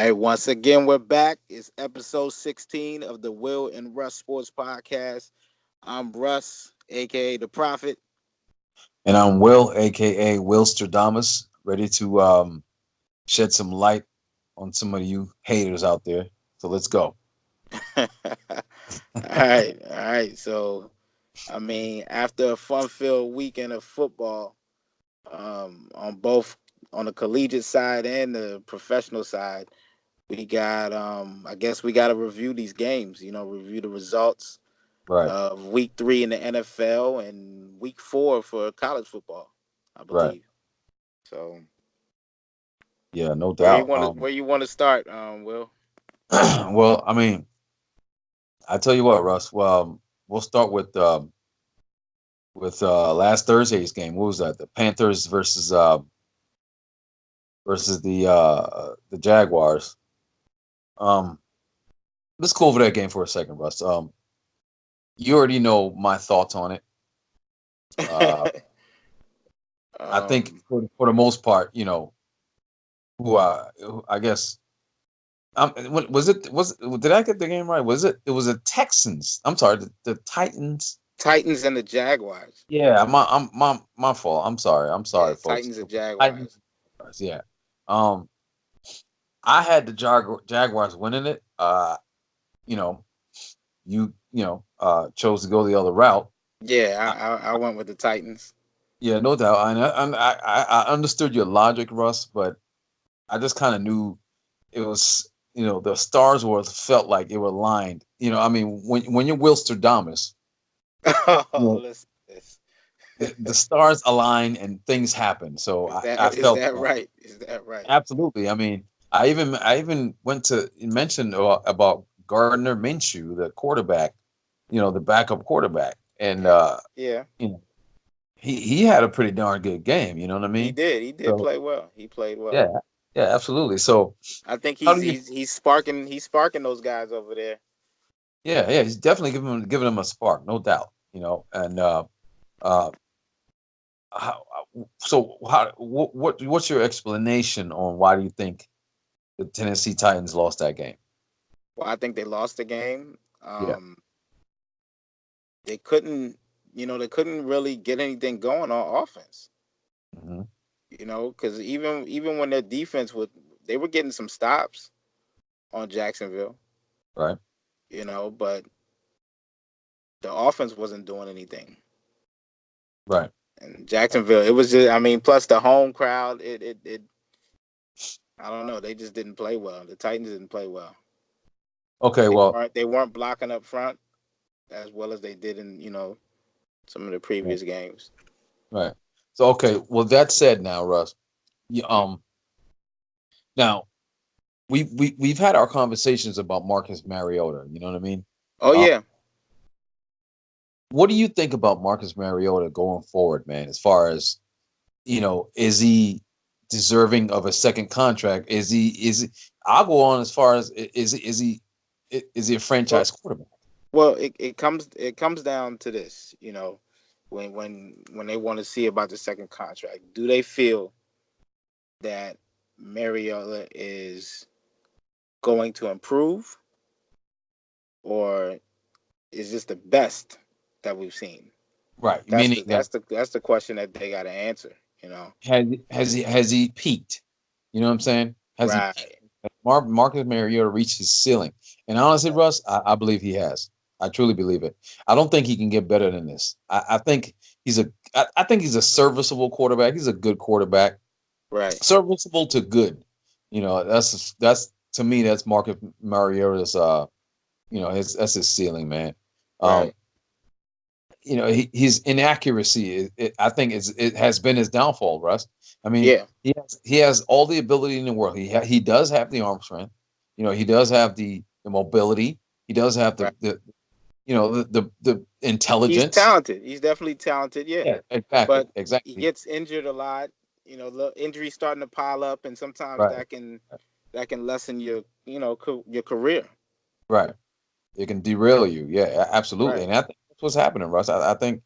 right, once again, we're back. It's episode 16 of the Will and Russ Sports Podcast. I'm Russ, aka the Prophet. And I'm Will, aka Willstradamus, ready to shed some light on some of you haters out there. So let's go. All right. So, after a fun-filled weekend of football, on both on the collegiate side and the professional side, we got I guess we got to review these games. Review the results Right, of week 3 in the NFL and week 4 for college football, I right. believe. So Yeah, no where you doubt. want to start, Will? Well, I mean, I tell you what, Russ. Well, we'll start with last Thursday's game. What was that? The Panthers versus the Jaguars. Um, let's go over that game for a second, Russ. You already know my thoughts on it. Uh, I think um, for the most part, who I guess was it was did I get the game right? It was the Texans. I'm sorry, the Titans. Titans and the Jaguars. Yeah, my fault. I'm Yeah, sorry, folks. Titans and Titans. Jaguars. Yeah. Um, I had the Jaguars winning it. You know, chose to go the other route. Yeah, I, I went with the Titans. yeah, no doubt. I understood your logic, Russ, but I just kind of knew it was, the stars were felt like it were aligned. I mean, when you're Wilsterdamus, you Oh, know, listen to this. the stars align and things happen. So I Is felt that that. right? Is that right? Absolutely. I mean, I even went to mention about Gardner Minshew, the quarterback, the backup quarterback, and Yeah, yeah. you know he had a pretty darn good game. You know what I He mean? did. He did So play well. He played well. yeah, yeah, absolutely. So I think how he's do you? he's he's sparking those guys over there. Yeah, yeah, he's definitely giving him a spark, no doubt. And uh, how, what's your explanation on why do you think the Tennessee Titans lost that game? Well, I think they lost the game. Yeah. They couldn't, they couldn't really get anything going on offense. Hmm. Because even when their defense would, they were getting some stops on Jacksonville. Right. But the offense wasn't doing anything. Right. And Jacksonville, it was just, plus the home crowd, it I don't know, they just didn't play well. The Titans didn't play well. Okay. They Well. weren't they weren't blocking up front as well as they did in some of the Right. previous games. Right. So okay. Well, that said, now Russ, you, now we've had our conversations about Marcus Mariota. You know what I mean? Oh Uh, yeah. what do you think about Marcus Mariota going forward, man? As far as is he deserving of a second contract? Is he? I'll go on as far as is he a Well, franchise quarterback? it comes down to this, when they want to see about the second contract. Do they feel that Mariota is going to improve, or is this the best that we've seen? Right. That's Meaning the that that's the that's the question that they got to answer. has he peaked? You know what I'm saying? Has he peaked? Right. Has Marcus Mariota reached his ceiling? And honestly, Russ, I believe he has. I truly believe it. I don't think he can get better than this. I think I think he's a serviceable quarterback. He's a good quarterback, Right. serviceable to good. That's to me that's Marcus Mariota's his that's his ceiling, man. Um, Right. his inaccuracy I think it has been his downfall, Russ. I mean, Yeah. he has all the ability in the world. He does have the arm strength. He does have the mobility. He does have Right. the He's intelligence. talented. He's definitely talented. Yeah. Yeah, exactly, But he exactly. gets injured a lot. Injuries starting to pile up, and sometimes Right, that can lessen your career. right. It can derail you. Yeah, absolutely. Right. And I think that's what's happening, Russ. I think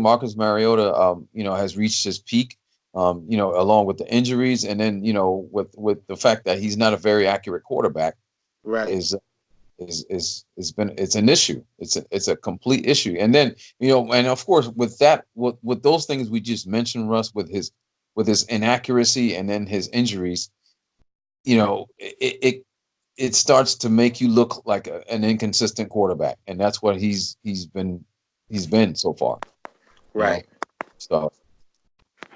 Marcus Mariota, has reached his peak. along with the injuries, and then with the fact that he's not a very accurate quarterback, Right. is it's an issue. It's a complete issue. And then and of course with that, with those things we just mentioned, Russ, with his inaccuracy and then his injuries, it starts to make you look like an inconsistent quarterback, and that's what he's been so far. You know, Right. so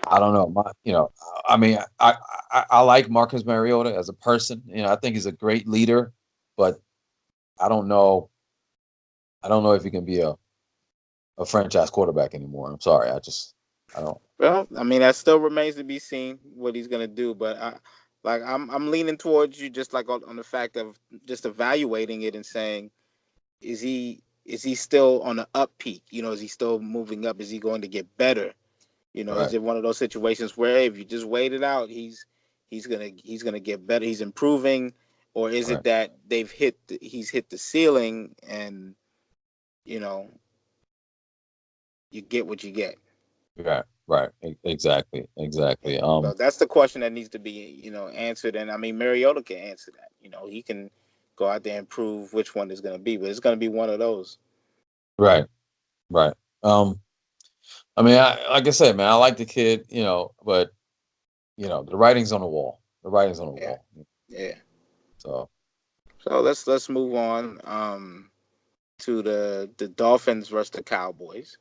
I don't know. I mean, I like Marcus Mariota as a person. I think he's a great leader, but I don't know. I don't know if he can be a franchise quarterback anymore. I'm sorry. I don't. Well, I mean, that still remains to be seen what he's gonna do. But I'm leaning towards you, just like on the fact of just evaluating it and saying, is he still on the up peak? Is he still moving up? Is he going to get better? Is Right. it one of those situations where if you just wait it out, he's gonna get better. He's improving, or is it Right. that he's hit the ceiling and you know you get what you get? Right. Right. Exactly. Yeah. Exactly. So that's the question that needs to be answered, and I mean Mariota can answer that. He can go out there and prove which one is going to be, but it's going to be one of those. Right. Right. Um. I mean, like I said, man, I like the kid. But the writing's on the wall. The writing's on the Yeah. wall. Yeah. So. So let's move on to the Dolphins versus the Cowboys.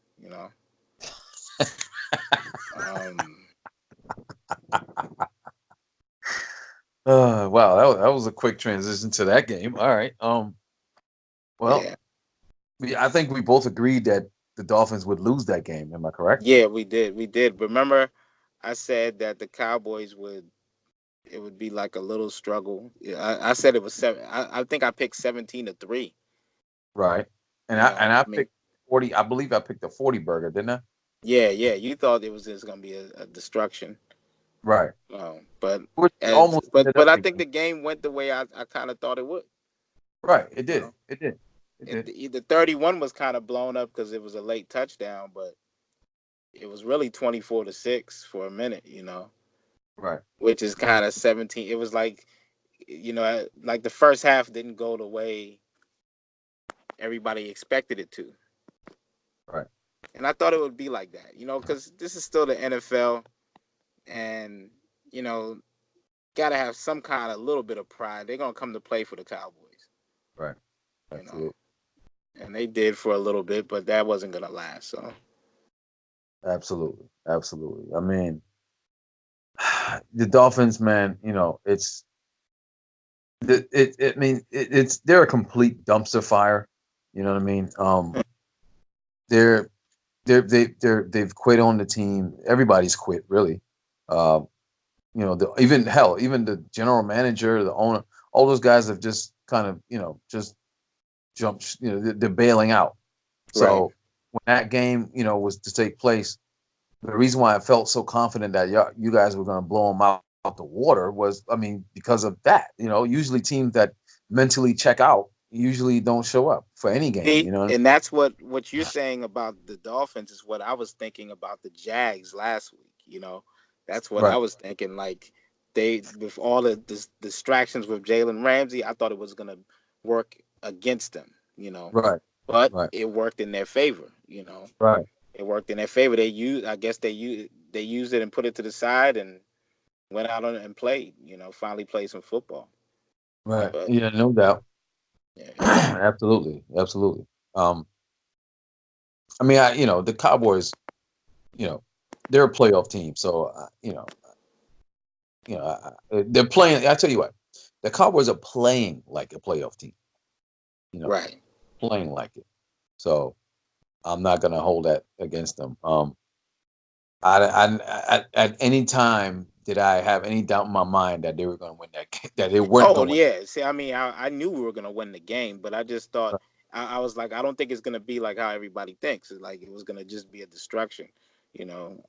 Um, Wow, that was a quick transition to that game. All right. Well, yeah. I think we both agreed that the Dolphins would lose that game. Am I correct? Yeah, we did. Remember, I said that the Cowboys it would be like a little struggle. Yeah, I said it was seven. I think I picked 17-3. Right. And You I know, and I I mean, picked 40. I believe I picked a 40 burger, didn't I? yeah, yeah. You thought it was just gonna be a destruction, Right. but Which it as almost but ended but up I think being. the game went the way I kind of thought it would. Right. It You did. know, It did. It did. the 31 was kind of blown up because it was a late touchdown, but it was really 24-6 for a minute. Right. Which is kind of 17. It was like the first half didn't go the way everybody expected it to. Right. And I thought it would be like that, because this is still the NFL, and you know, gotta have some kind of little bit of pride. They're gonna come to play for the Cowboys, Right. you know, Absolutely. and they did for a little bit, but that wasn't gonna last. So Absolutely. Absolutely. I mean, the Dolphins, man. I mean, it's they're a complete dumpster fire. You know what I mean? They're they've quit on the team. Everybody's quit, really. Uh, even hell, even the general manager, the owner, all those guys have just kind of just jumped. They're bailing out. right, So when that game was to take place, the reason why I felt so confident that you guys were going to blow them out the water was, I mean, because of that. Usually teams that mentally check out usually don't show up for any game. see, and that's what you're saying about the Dolphins is what I was thinking about the Jags last week. That's what I Right, was thinking. Like with all the distractions with Jalen Ramsey, I thought it was gonna work against them. right, But right, it worked in their favor. right, It worked in their favor. I guess they used it and put it to the side and went out on it and played. Finally played some football. right. But Yeah, no doubt. yeah, Absolutely, absolutely. Um, I mean, the Cowboys, you know, they're a playoff team, so they're playing. I tell you what, the Cowboys are playing like a playoff team. You know, right. playing like it. So I'm not gonna hold that against them. At any time did I have any doubt in my mind that they were going to win that that they weren't Oh going to win. yeah. See, I mean, I knew we were gonna win the game, but I just thought Right. I was like, I don't think it's gonna be like how everybody thinks. It's like it was gonna just be a distraction. You know,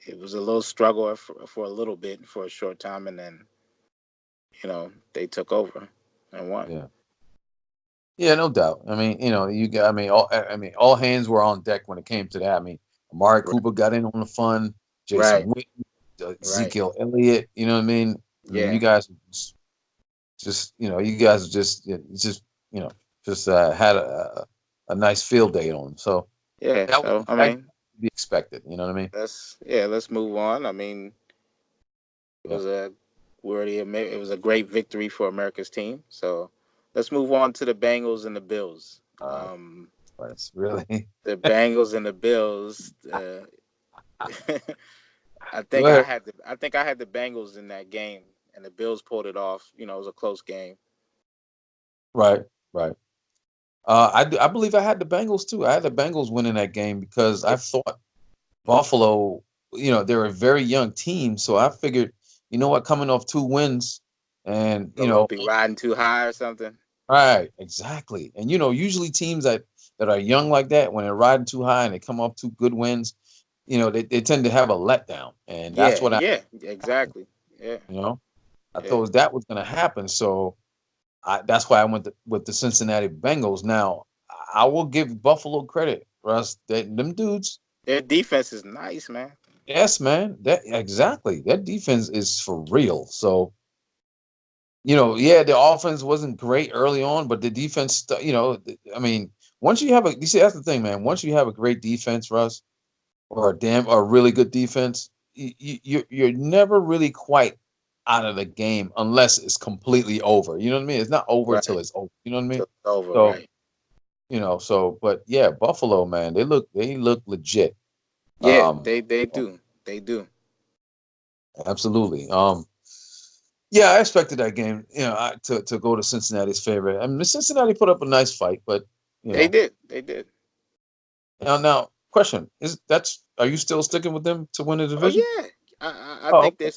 it was a little struggle for a little bit for a short time, and then they took over and won. Yeah, yeah, no doubt. I mean, you got. All hands were on deck when it came to that. I mean, Amari Right. Cooper got in on the fun. Jason Right. Witten, Right. Ezekiel Elliott. You know what I mean? I mean, you Yeah. guys just you guys just you know just had a nice field day on. So Yeah. that was So I that mean, could be expected. You know what I mean? let's move on. I mean, it Yeah. was a it was a great victory for America's team. So let's move on to the Bengals and the Bills. Uh, that's really The Bengals and the Bills. go ahead. I think I had the Bengals in that game, and the Bills pulled it off. You know, it was a close game. Right, right. I believe I had the Bengals too. I had the Bengals winning that game because Yeah, I thought Buffalo, they're a very young team, so I figured, what, coming off 2 wins, and they're gonna be riding too high or something. right, exactly, and usually teams that are young like that, when they're riding too high and they come off 2 good wins, they tend to have a letdown, and that's Yeah, what yeah, happened. exactly. Yeah, You know, I yeah. thought that was going to happen, so that's why I went with the Cincinnati Bengals. Now, I will give Buffalo credit, Russ. Them dudes. Their defense is nice, man. Yes, man. That exactly. That defense is for real. So, yeah, the offense wasn't great early on, but the defense, I mean, once you see, that's the thing, man. Once you have a great defense, Russ, or a really good defense, you're never really quite out of the game unless it's completely over. You know what I mean? It's not over till Right. it's over. You know what I Till mean? it's over. So, Right. but yeah, Buffalo, man, they look legit. Yeah, Um, they do. They do. absolutely. Yeah, I expected that game, to go to Cincinnati's favor. I mean, Cincinnati put up a nice fight, but you They know, did. They did. now, question is are you still sticking with them to win the Oh division? yeah. I Oh, think okay.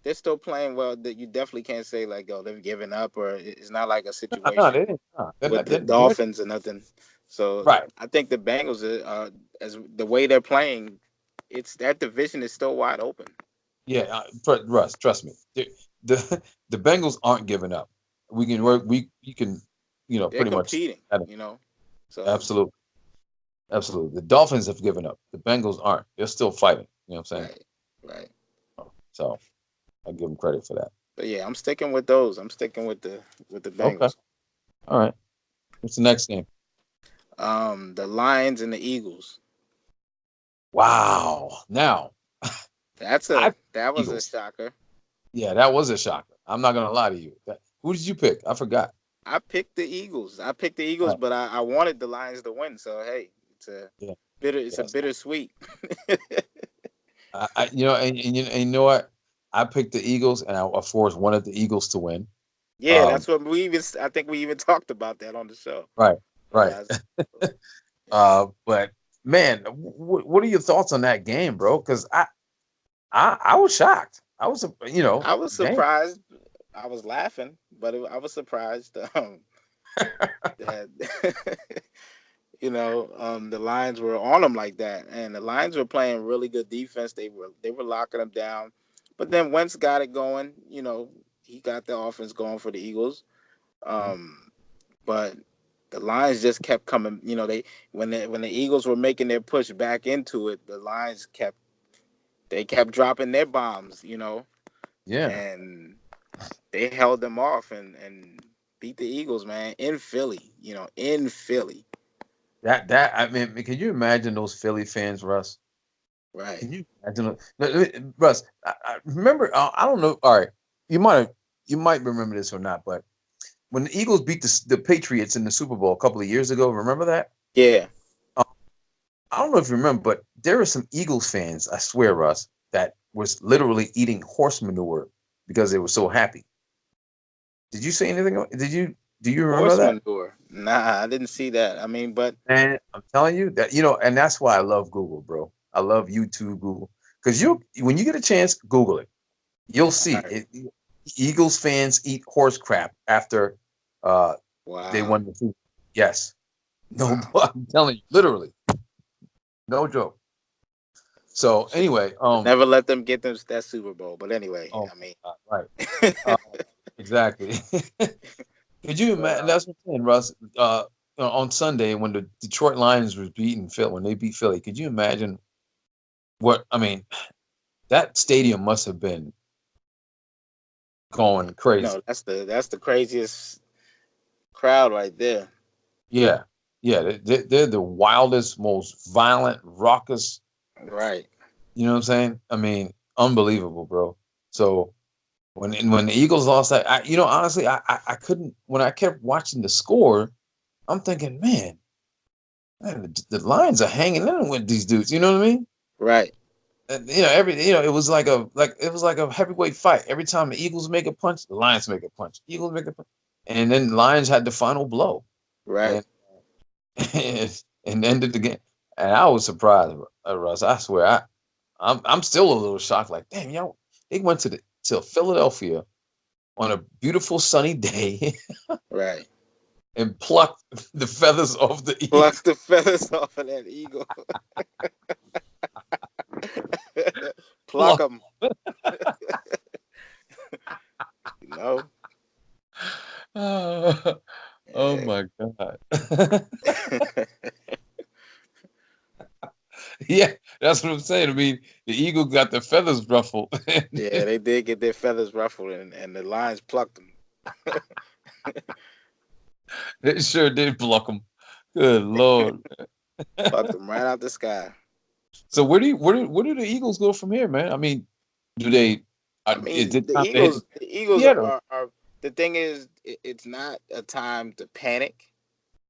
they're still playing well. That you definitely can't say like, oh, they've given up, or it's not like a No, situation they didn't. No, they're with not. the They're Dolphins or nothing. So right. I think the Bengals as the way they're playing, it's that division is still wide open. Yeah, Russ, trust me. The the Bengals aren't giving up. We can work. We can, They're pretty much. competing, you know. So Absolutely, absolutely. The Dolphins have given up. The Bengals aren't. They're still fighting. You know what I'm saying? right, right. So I give them credit for that. But yeah, I'm sticking with those. I'm sticking with the Okay. Bengals. All right. What's the next game? The Lions and the Eagles. Wow. Now I That was a Eagles. shocker. Yeah, that was a shocker. I'm not gonna lie to you. Who did you pick? I forgot. I picked the Eagles. I picked the All Eagles, right. but I wanted the Lions to win. So hey, Yeah. it's a Yes. bittersweet. And you know what? I picked the Eagles, and I, of course, wanted the Eagles to win. Yeah, Um, that's what we even. I think we even talked about that on the show. right, right. Yeah, yeah. But man, what are your thoughts on that game, bro? Because I was shocked. I was, I was damn. surprised. I was laughing, but I was surprised that the Lions were on them like that, and the Lions were playing really good defense. They were locking them down, but then Wentz got it going. He got the offense going for the Eagles. Um, but the Lions just kept coming. They when the Eagles were making their push back into it, the Lions kept dropping their bombs. Yeah, And they held them off and beat the Eagles, man, in Philly. In Philly, that I mean, can you imagine those Philly fans, Russ? right? Can you imagine, Russ? I remember. I don't know. All right, you might remember this or not, but when the Eagles beat the Patriots in the Super Bowl a couple of years ago, remember that? Yeah. Um, I don't know if you remember, but there were some Eagles fans, I swear, Russ, that was literally eating horse manure because they were so happy. Did you say anything? Do you remember Horse that? manure. Nah, I didn't see that. I mean, but And I'm telling you that, and that's why I love Google, bro. I love YouTube, Google, because when you get a chance, Google it. You'll all see right. it. Eagles fans eat horse crap after uh, they Wow. won the Super. Yes, no, Wow. I'm telling you, literally, no joke. So anyway, Never let them get them that Super Bowl. But anyway, oh I mean, right, uh, exactly. Could you but imagine? That's what I'm saying, Russ. On Sunday when the Detroit Lions was beating Philly, when they beat Philly, could you imagine what? I mean, that stadium must have been going crazy. No, that's the craziest crowd right there. Yeah, yeah, they're the wildest, most violent, raucous. Right, You know what I'm saying? I mean, unbelievable, bro. So when the Eagles lost that, honestly, I couldn't. When I kept watching the score, I'm thinking, man, the Lions are hanging in with these dudes. You know what I mean? right, And, it was like a heavyweight fight. Every time the Eagles make a punch, the Lions make a punch. Eagles make a punch, and then the Lions had the final blow, right. and and ended the game. And I was surprised, Russ. I swear, I'm still a little shocked. Like, damn, they went to Philadelphia on a beautiful sunny day Right. and plucked the feathers off the eagle. Pluck the feathers off of that eagle. Pluck Pluck. them. You know. Oh, oh Yeah. my God. Yeah, that's what I'm saying. I mean, the eagle got the feathers ruffled. Yeah, they did get their feathers ruffled, and the lions plucked them. They sure did pluck them. Good Lord. Plucked them right out the sky. So where do the Eagles go from here, man? I mean, do they I is mean, it time to hit The Eagles yet or are the thing is, it's not a time to panic,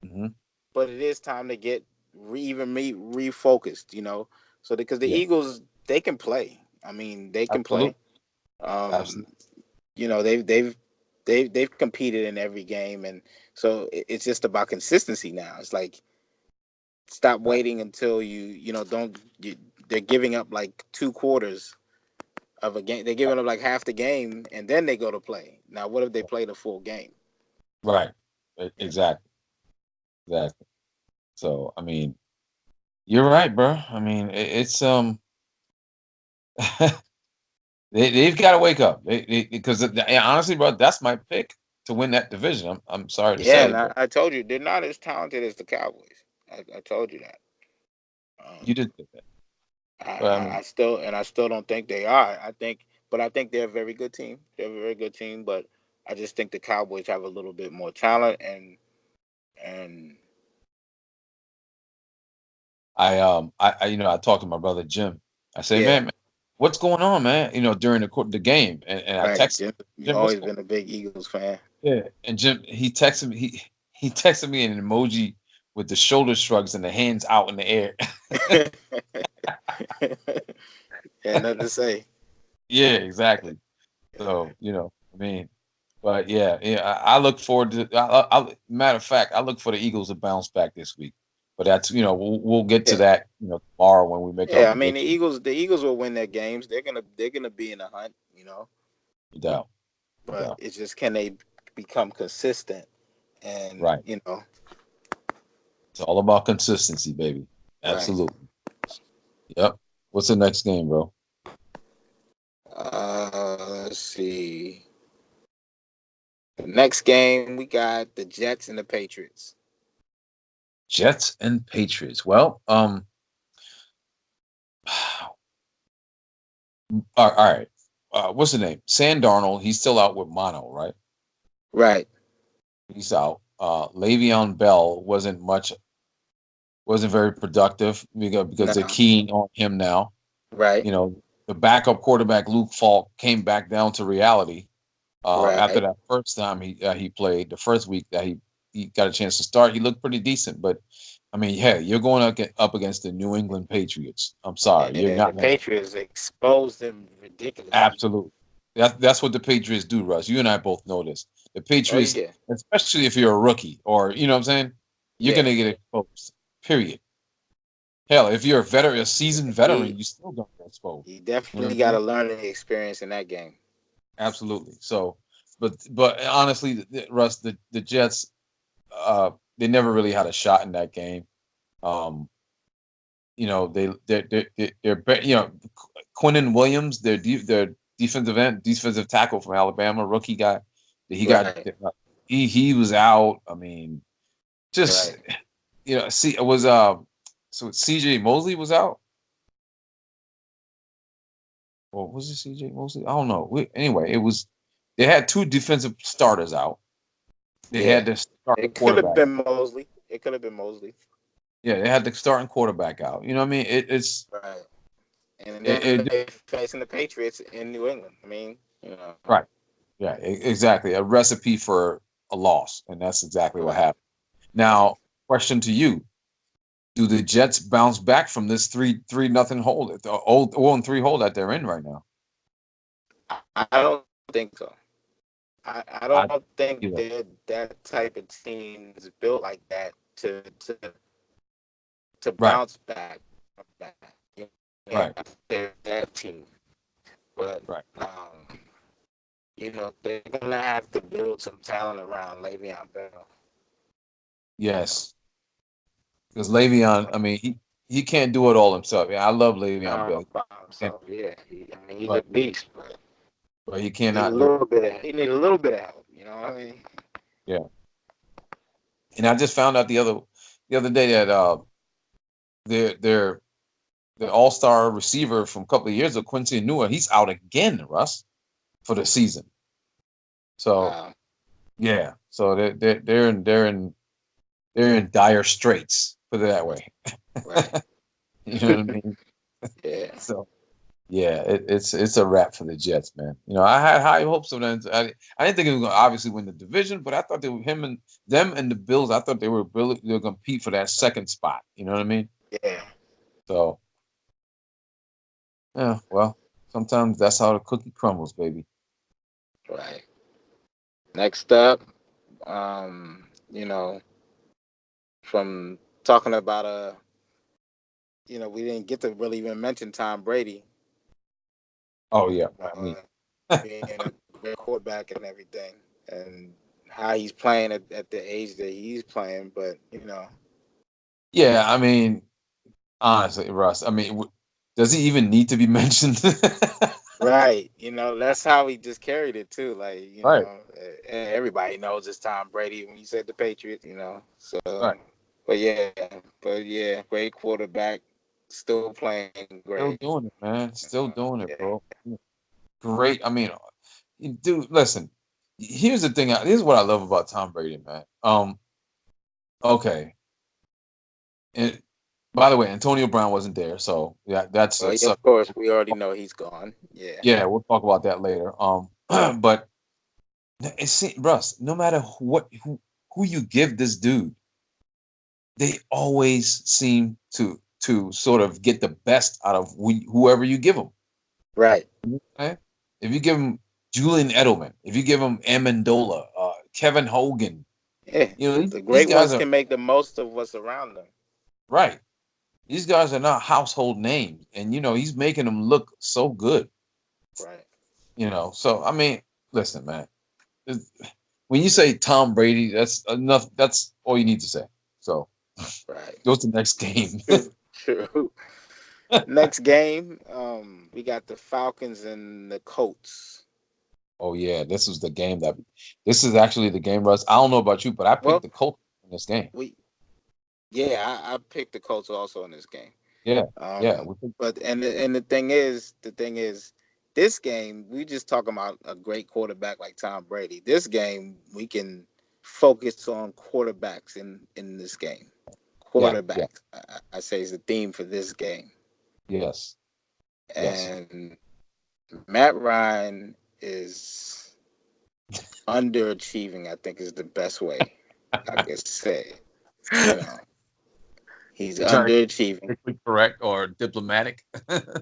Mhm. but it is time to get refocused. So because the Yeah, Eagles, they can play. I mean, they can play. absolutely. Um, Absolutely. they've competed in every game, and so it's just about consistency now. It's like stop Right. waiting until don't. They're giving up like 2 quarters of a game. They're Right. giving up like half the game, and then they go to play. Now, what if they play the full game? Right. You know. Exactly. Exactly. So, I mean, you're right, bro. I mean, it's they've got to wake up. Because honestly, bro, that's my pick to win that division. I'm sorry to Yeah, say, and but I told you they're not as talented as the Cowboys. I told you that. you Um, did think that. I, But I I mean, I still don't think they are. I think they're a very good team. They're a very good team, but I just think the Cowboys have a little bit more talent and I talked to my brother Jim. I say, yeah, man, what's going on, man? During the game, and I right. texted Jim, you Jim, what's always going? been a big Eagles fan. Yeah, and Jim, he texted me an emoji with the shoulder shrugs and the hands out in the air. Got nothing to say. Yeah, exactly. So, I mean, but yeah, I look forward to. Matter of fact, I look for the Eagles to bounce back this week. But that's we'll get to Yeah, that tomorrow when we make our yeah. I mean, prediction. The Eagles will win their games. They're gonna be in the hunt. No doubt, no But doubt. it's just can they become consistent and Right. It's all about consistency, baby. right. Absolutely. Yep. What's the next game, bro? Let's see. The next game we got the Jets and the Patriots. Jets and Patriots. Well, all right. What's the name? Sam Darnold. He's still out with mono, right? Right. He's out. Le'Veon Bell wasn't very productive because they're No. keying on him now. Right. You know, the backup quarterback Luke Falk came back down to reality after Right. that first time he played. The first week that he got a chance to start, he looked pretty decent. But I mean, hey, you're going up against the New England Patriots. I'm sorry, you're And the not going to Patriots exposed them ridiculously. absolutely. That's what the Patriots do, Russ. You and I both know this. The Oh Patriots, yeah. especially if you're a rookie or what I'm saying, you're going Yeah. to get exposed. Period. Hell, if you're a seasoned veteran, He you still don't get exposed. he You know what definitely I'm got saying? a learning experience in that game. Absolutely. So, but honestly, Russ, the Jets, they never really had a shot in that game. Um, they're Quinnen Williams, their defensive tackle from Alabama, rookie guy. He got Right. he was out. I mean, just Right. see, it was so CJ Mosley was out. Or was it CJ mostly? I don't know. Anyway, it was they had two defensive starters out. They had Yeah, their starting it could have quarterback. been Mosley. It could have been Mosley. Yeah, they had the starting quarterback out. You know what I mean? Right. And then It they facing the Patriots in New England. I mean, right. Yeah, exactly. A recipe for a loss, and that's exactly what right, happened. right. Now, question to you: do the Jets bounce back from this three nothing hole, the 0-3 hole that they're in right now? I don't think so. I I don't think you know, that type of team is built like that to right, bounce back from that. Yeah, right, they're that team, but right. they're gonna have to build some talent around Le'Veon Bell. You know, Yes, because Le'Veon, I mean, he can't do it all himself. Yeah, I love Le'Veon Bell, by and, himself. Yeah, I mean, he's a but beast, but he he need a cannot do it. little bit. He need a little bit of help. You know what I mean? Yeah, and I just found out the other day that their the All Star receiver from a couple of years ago, Quincy Nua, he's out again, Russ, for the season. So Wow. yeah, so they're in dire straits. Put it that way. Right. You know what I mean? Yeah. So yeah, it's a wrap for the Jets, man. I had high hopes of them. I didn't think it was going to obviously win the division, but I thought they were him and them and the Bills. I thought they were going to compete for that second spot. You know what I mean? Yeah. So yeah, well, sometimes that's how the cookie crumbles, baby. Right. Next up, um, you know, from talking about we didn't get to really even mention Tom Brady, Oh yeah, by me. uh, being a great quarterback and everything, and how he's playing at the age that he's playing. But Yeah, I mean, honestly, Russ. I mean, does he even need to be mentioned? right, that's how he just carried it too. Like Right, everybody knows it's Tom Brady when you said the Patriots. So, right. but yeah, great quarterback, still playing Still great. doing it, man. Still doing it, Yeah, bro. Great. I mean, dude, listen. Here's the thing. Here's what I love about Tom Brady, man. Okay. And by the way, Antonio Brown wasn't there, so yeah, that's well, a yeah, of course, we already know he's gone. Yeah, yeah. We'll talk about that later. But Russ, no matter who you give this dude, they always seem to sort of get the best out of whoever you give them. right. Okay? If you give him Julian Edelman, if you give him Amendola, Kevin Hogan, Yeah, these, the these great guys ones are can make the most of what's around them. right. These guys are not household names, and he's making them look so good. Right, So I mean, listen, man. it's- When you say Tom Brady, that's enough. That's all you need to say. So right. go to the next game. True, true. Next game, we got the Falcons and the Colts. Oh yeah, this was the game that. This is actually the game, Russ. I don't know about you, but I picked Well, the Colts in this game. we yeah, I picked the Colts also in this game. Yeah, yeah. Um, but the thing is, this game we just talking about a great quarterback like Tom Brady. This game we can focus on quarterbacks in this game. Yeah, yeah, Quarterbacks, I say, is the theme for this game. yes, yes. And Matt Ryan is underachieving. I think is the best way I could say it. You know, he's You're trying to underachieving, be politically correct or diplomatic.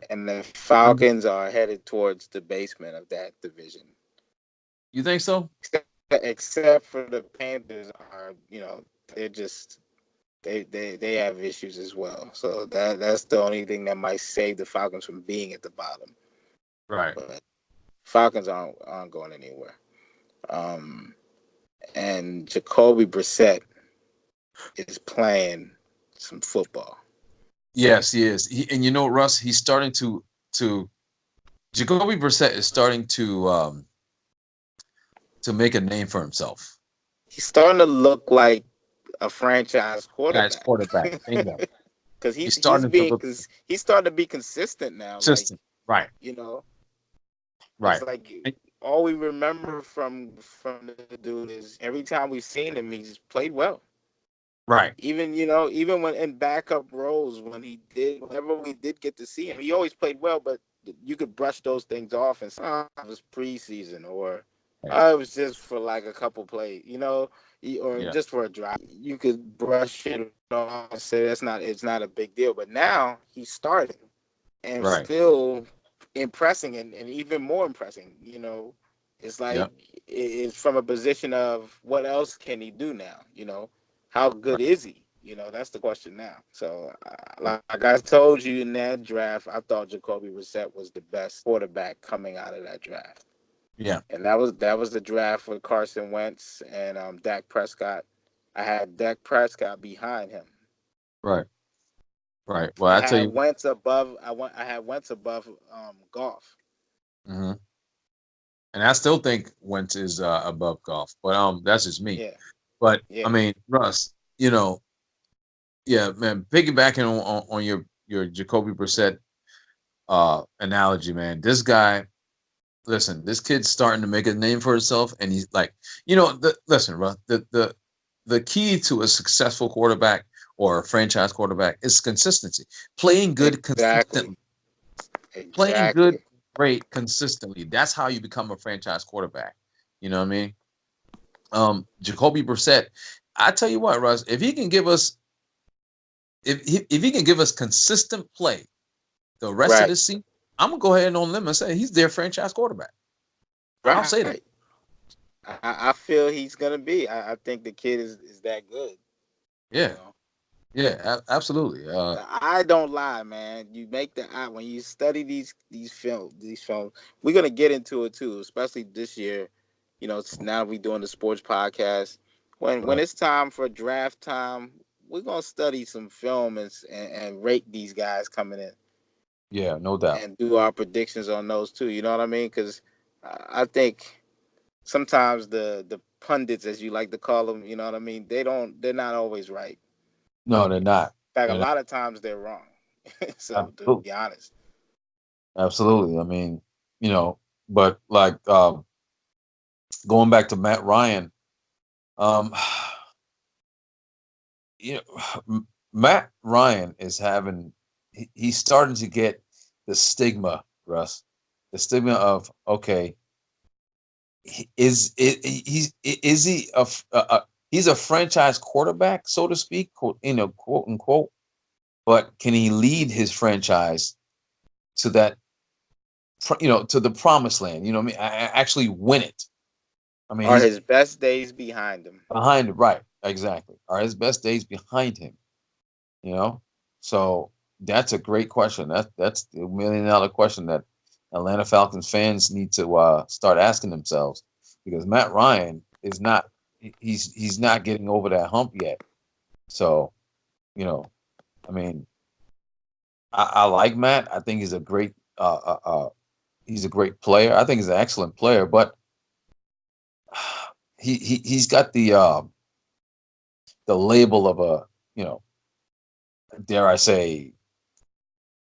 and the Under, Falcons are headed towards the basement of that division. you think so? Except for the Panthers are, they're just they have issues as well. So that's the only thing that might save the Falcons from being at the bottom. Right. But Falcons aren't going anywhere. Um, and Jacoby Brissett is playing some football. Yes, he is. And you know, Russ, he's starting to Jacoby Brissett is starting to make a name for himself. He's starting to look like a franchise Guys, quarterback. quarterback. Bingo. Because He's starting to look he's starting to be consistent now. Like consistent. Right. you know. Right. It's like all we remember from the dude is every time we've seen him, he's played well. Right. Even even when in backup roles, when he did, whenever we did get to see him, he always played well. But you could brush those things off, and sometimes it was preseason, or Right. it was just for like a couple plays, or Yeah. just for a drive. You could brush it off and say it's not a big deal. But now he's starting and Right. still impressing, and even more impressing. It's like Yep. it's from a position of what else can he do now? How good Right. is he? That's the question now. So, like I told you in that draft, I thought Jacoby Brissett was the best quarterback coming out of that draft, Yeah. and that was the draft with Carson Wentz and Dak Prescott. I had Dak Prescott behind him. Right. Right. Well, I I tell had you. Wentz above. I had Wentz above Golf. Mhm. And I still think Wentz is above golf, but that's just me. Yeah, But I yeah, mean, Russ, yeah, man, piggybacking on your Jacoby Brissett analogy, man. This guy, listen, this kid's starting to make a name for himself, and he's like, listen, Russ, the key to a successful quarterback or a franchise quarterback is consistency, playing good exactly, consistently, playing good, exactly. great consistently. That's how you become a franchise quarterback. You know what I mean? Jacoby Brissett, I tell you what, Russ, if he can give us if he can give us consistent play the rest of Right, this season, I'm gonna go ahead and on limb and say he's their franchise quarterback. I'll say that. right. I feel he's gonna be. I think the kid is that good. You Yeah, know, yeah, absolutely. the eye don't lie, man. You make the eye when you study these films. We're gonna get into it too, especially this year. Now we doing the sports podcast. When Right. it's time for draft time, we're gonna study some film and rate these guys coming in Yeah, no doubt. and do our predictions on those too. You know what I mean? Because I think sometimes the pundits, as you like to call them, you know what I mean, they're not always right. No, they're not. In fact, a They're not. lot of times they're wrong. So to Absolutely. be honest, Absolutely. I mean, but like going back to Matt Ryan, um, Matt Ryan is having he's starting to get the stigma, Russ, the stigma of okay, is he he's a franchise quarterback, so to speak, quote unquote, but can he lead his franchise to that, to the promised land? You know what I mean? Actually win it. I mean, are he's his best days behind him? behind it, right? Exactly. Are his best days behind him? You know, so that's a great question. That's the $1 million question that Atlanta Falcons fans need to start asking themselves, because Matt Ryan is not he's not getting over that hump yet. So you know, I mean, I like Matt. I think he's a great player. I think he's an excellent player, but he's got the label of a, you know dare I say,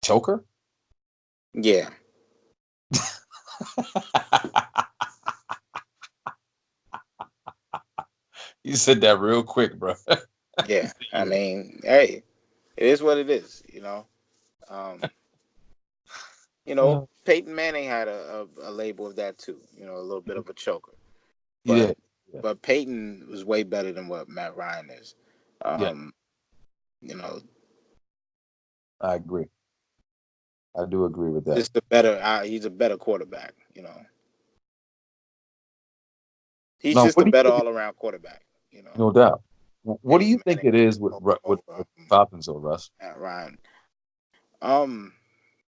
choker. Yeah, You said that real quick, bro. yeah. I mean, hey, it is what it is. Um, Peyton Manning had a label of that too. A little bit of a choker, He but did. Yeah. Peyton was way better than what Matt Ryan is. Yeah, Um, you know, I agree. I do agree with that. just a better. He's a better quarterback. He's Now, just what a do you better think? all around quarterback. No doubt. What do you Peyton think Manning it is with over Falcons, though, Russ? Matt Ryan.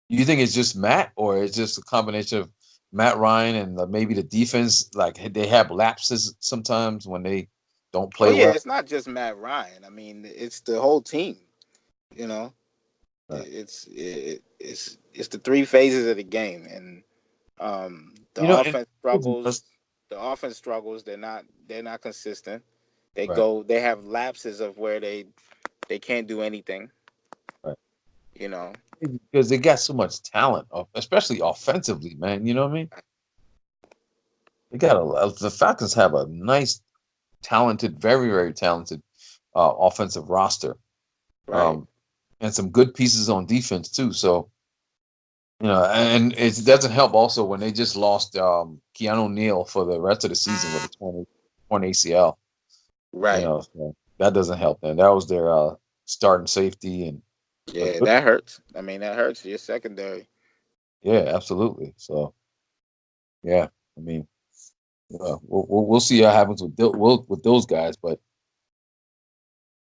You think it's just Matt, or it's just a combination of Matt Ryan and maybe the defense? Like they have lapses sometimes when they don't Oh play yeah, well. it's not just Matt Ryan. I mean, it's the whole team. You know, Right. it's the three phases of the game, and the And offense Russ, struggles. The offense struggles. They're not consistent. right, They have lapses of where they can't do anything. right, You know, because they got so much talent, especially offensively, man. You know what I mean? They got the Falcons have a nice, talented, very very talented offensive roster, Right. um, and some good pieces on defense too. So and it doesn't help also when they just lost Keanu Neal for the rest of the season with a torn ACL. Right. So that doesn't help them. That was their starting safety and a Yeah, good. that hurts. I mean, that hurts your secondary. Yeah, absolutely. So yeah, I mean, we'll see how happens with those guys, but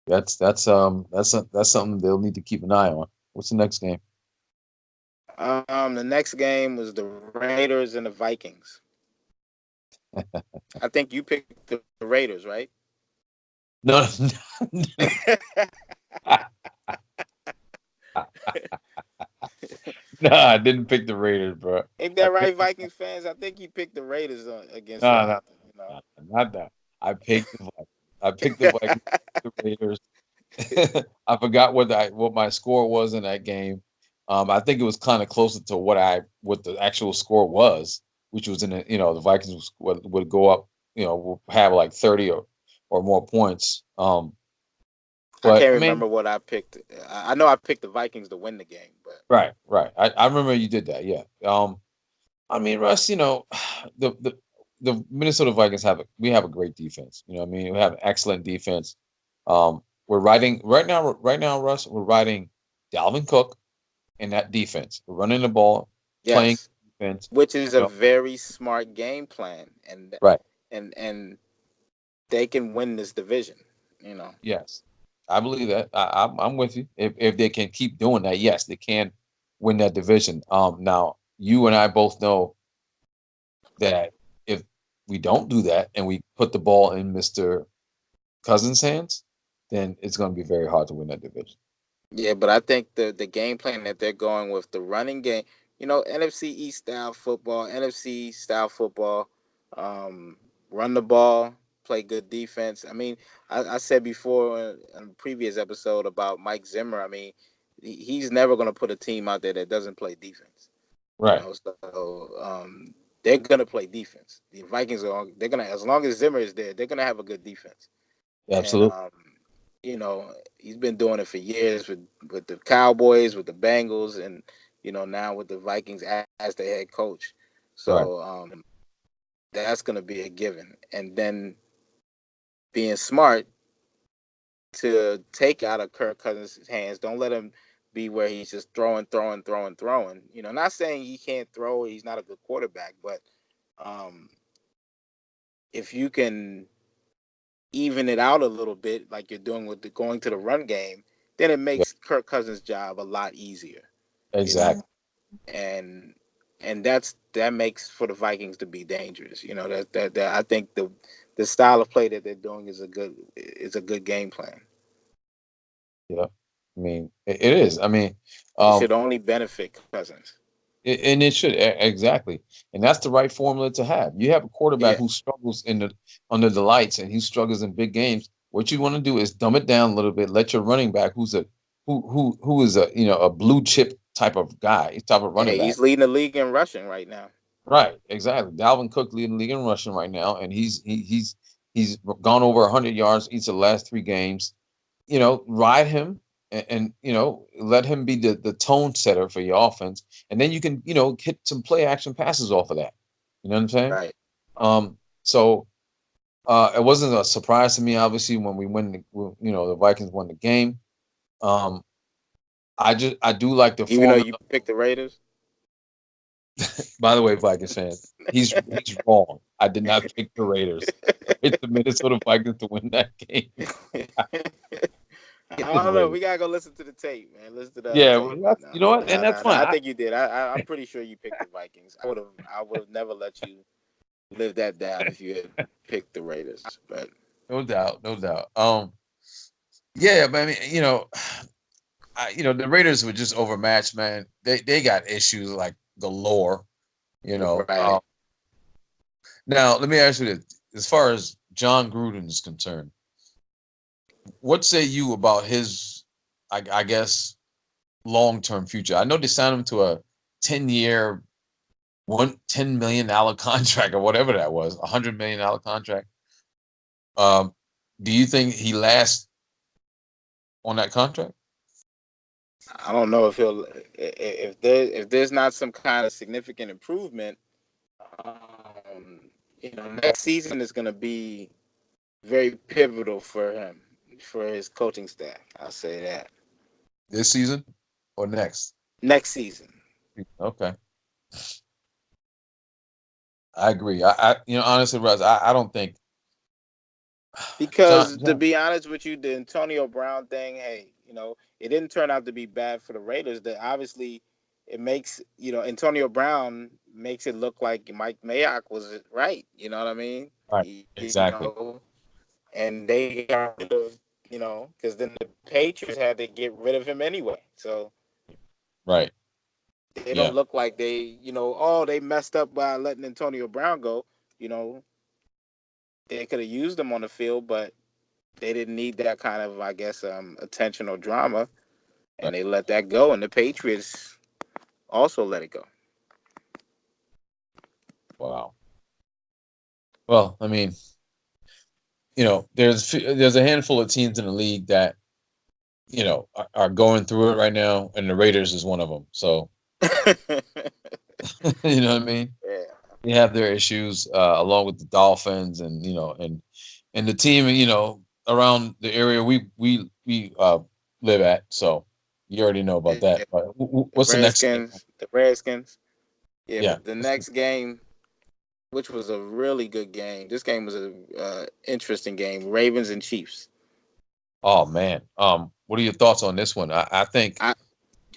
that's something they'll need to keep an eye on. What's the next game? The next game was the Raiders and the Vikings. I think you picked the Raiders, right? No, no, I didn't pick the Raiders, bro. Ain't I that right, picked Vikings fans? I think you picked the Raiders against no, no, y'all. You know. no, not that. I picked the Vikings. I picked the Vikings, the Raiders. I forgot what my score was in that game. I think it was kind of closer to what the actual score was, which was in the Vikings would go up, will have like 30 or more points. I But can't I mean, remember what I picked. I know I picked the Vikings to win the game, but right, right. I remember you did that. Yeah. I mean, Russ, the the the Minnesota Vikings we have a great defense. I mean, we have an excellent defense. We're riding right now, Russ. We're riding Dalvin Cook in that defense. We're running the ball, playing yes, defense. which is You a know, very smart game plan, right? and they can win this division. You know. Yes, I believe that. I'm with you. If they can keep doing that, yes, they can win that division. Now you and I both know that if we don't do that and we put the ball in Mister Cousins' hands, then it's going to be very hard to win that division. Yeah, but I think the game plan that they're going with the running game, NFC East style football, NFC style football, um, run the ball, play good defense. I mean, I said before in a previous episode about Mike Zimmer. I mean, he's never going to put a team out there that doesn't play defense. Right. So they're going to play defense. The Vikings they're going to, as long as Zimmer is there, they're going to have a good defense. And Absolutely. he's been doing it for years with the Cowboys, with the Bengals, and now with the Vikings as the head coach. Right. So that's going to be a given. And then being smart to take out of Kirk Cousins' hands. Don't let him be where he's just throwing, throwing, throwing, throwing. Not saying he can't throw. He's not a good quarterback, but um, if you can even it out a little bit, like you're doing with going to the run game, then it Yeah. makes Kirk Cousins' job a lot easier, you know, Exactly. and that makes for the Vikings to be dangerous. That I think the style of play that they're doing is a good game plan. Yeah. I mean, it is. I mean, It um, should only benefit Cousins. and it should exactly, and that's the right formula to have. You have a quarterback Yeah, who struggles under the lights, and he struggles in big games. What you want to do is dumb it down a little bit. Let your running back, who is a blue chip type of guy, type of running hey, back. he's leading the league in rushing right now. Right, exactly. Dalvin Cook leading the league in rushing right now, and he's gone over 100 yards each of the last 3 games. Ride him and let him be the tone setter for your offense, and then you can hit some play action passes off of that. You know what I'm saying? Right. So it wasn't a surprise to me, obviously, when the Vikings won the game. Um, I do like the Even though formula. you picked the Raiders. By the way, Vikings fans, he's wrong. I did not pick the Raiders. I picked the Minnesota Vikings to win that game. I Picked the don't know. We Raiders. gotta go listen to the tape, man. Listen to the other Yeah, tape. well, that's No, you know what, and no, that's no, no. fine. I think you did. I'm pretty sure you picked the Vikings. I would have never let you live that down if you had picked the Raiders. But No doubt, no doubt. Yeah, but I mean, the Raiders were just overmatched, man. They got issues like galore. You know. right, Now let me ask you this: as far as John Gruden is concerned, what say you about his, I guess, long term future? I know they signed him to a 10-year $110 million contract or whatever that was, $100 million contract. Um, do you think he lasts on that contract? I don't know if he'll if there's not some kind of significant improvement. Next season is going to be very pivotal for him, for his coaching staff. I'll say that. This season or next? Next season, Okay, I agree. Honestly, Russ, I don't think John. because to John, be honest with you, the Antonio Brown thing, hey, it didn't turn out to be bad for the Raiders. That obviously it makes Antonio Brown makes it look like Mike Mayock was right. You know what I mean? right, You exactly. know, and they got rid of because then the Patriots had to get rid of him anyway. So Right. they don't Yeah. look like they messed up by letting Antonio Brown go. You know, they could have used him on the field, but they didn't need that kind of, I guess, attention or drama, Right. and they let that go. And the Patriots also let it go. Wow. Well, I mean, there's a handful of teams in the league that are going through it right now, and the Raiders is one of them. So you know what I mean. Yeah. They have their issues along with the Dolphins, and and the team around the area we live at. So you already know about that. Yeah. But The what's the next game? Redskins. The Redskins. Yeah, Yeah. but the next game, which was a really good game. This game was a interesting game. Ravens and Chiefs. Oh man. What are your thoughts on this one? I think I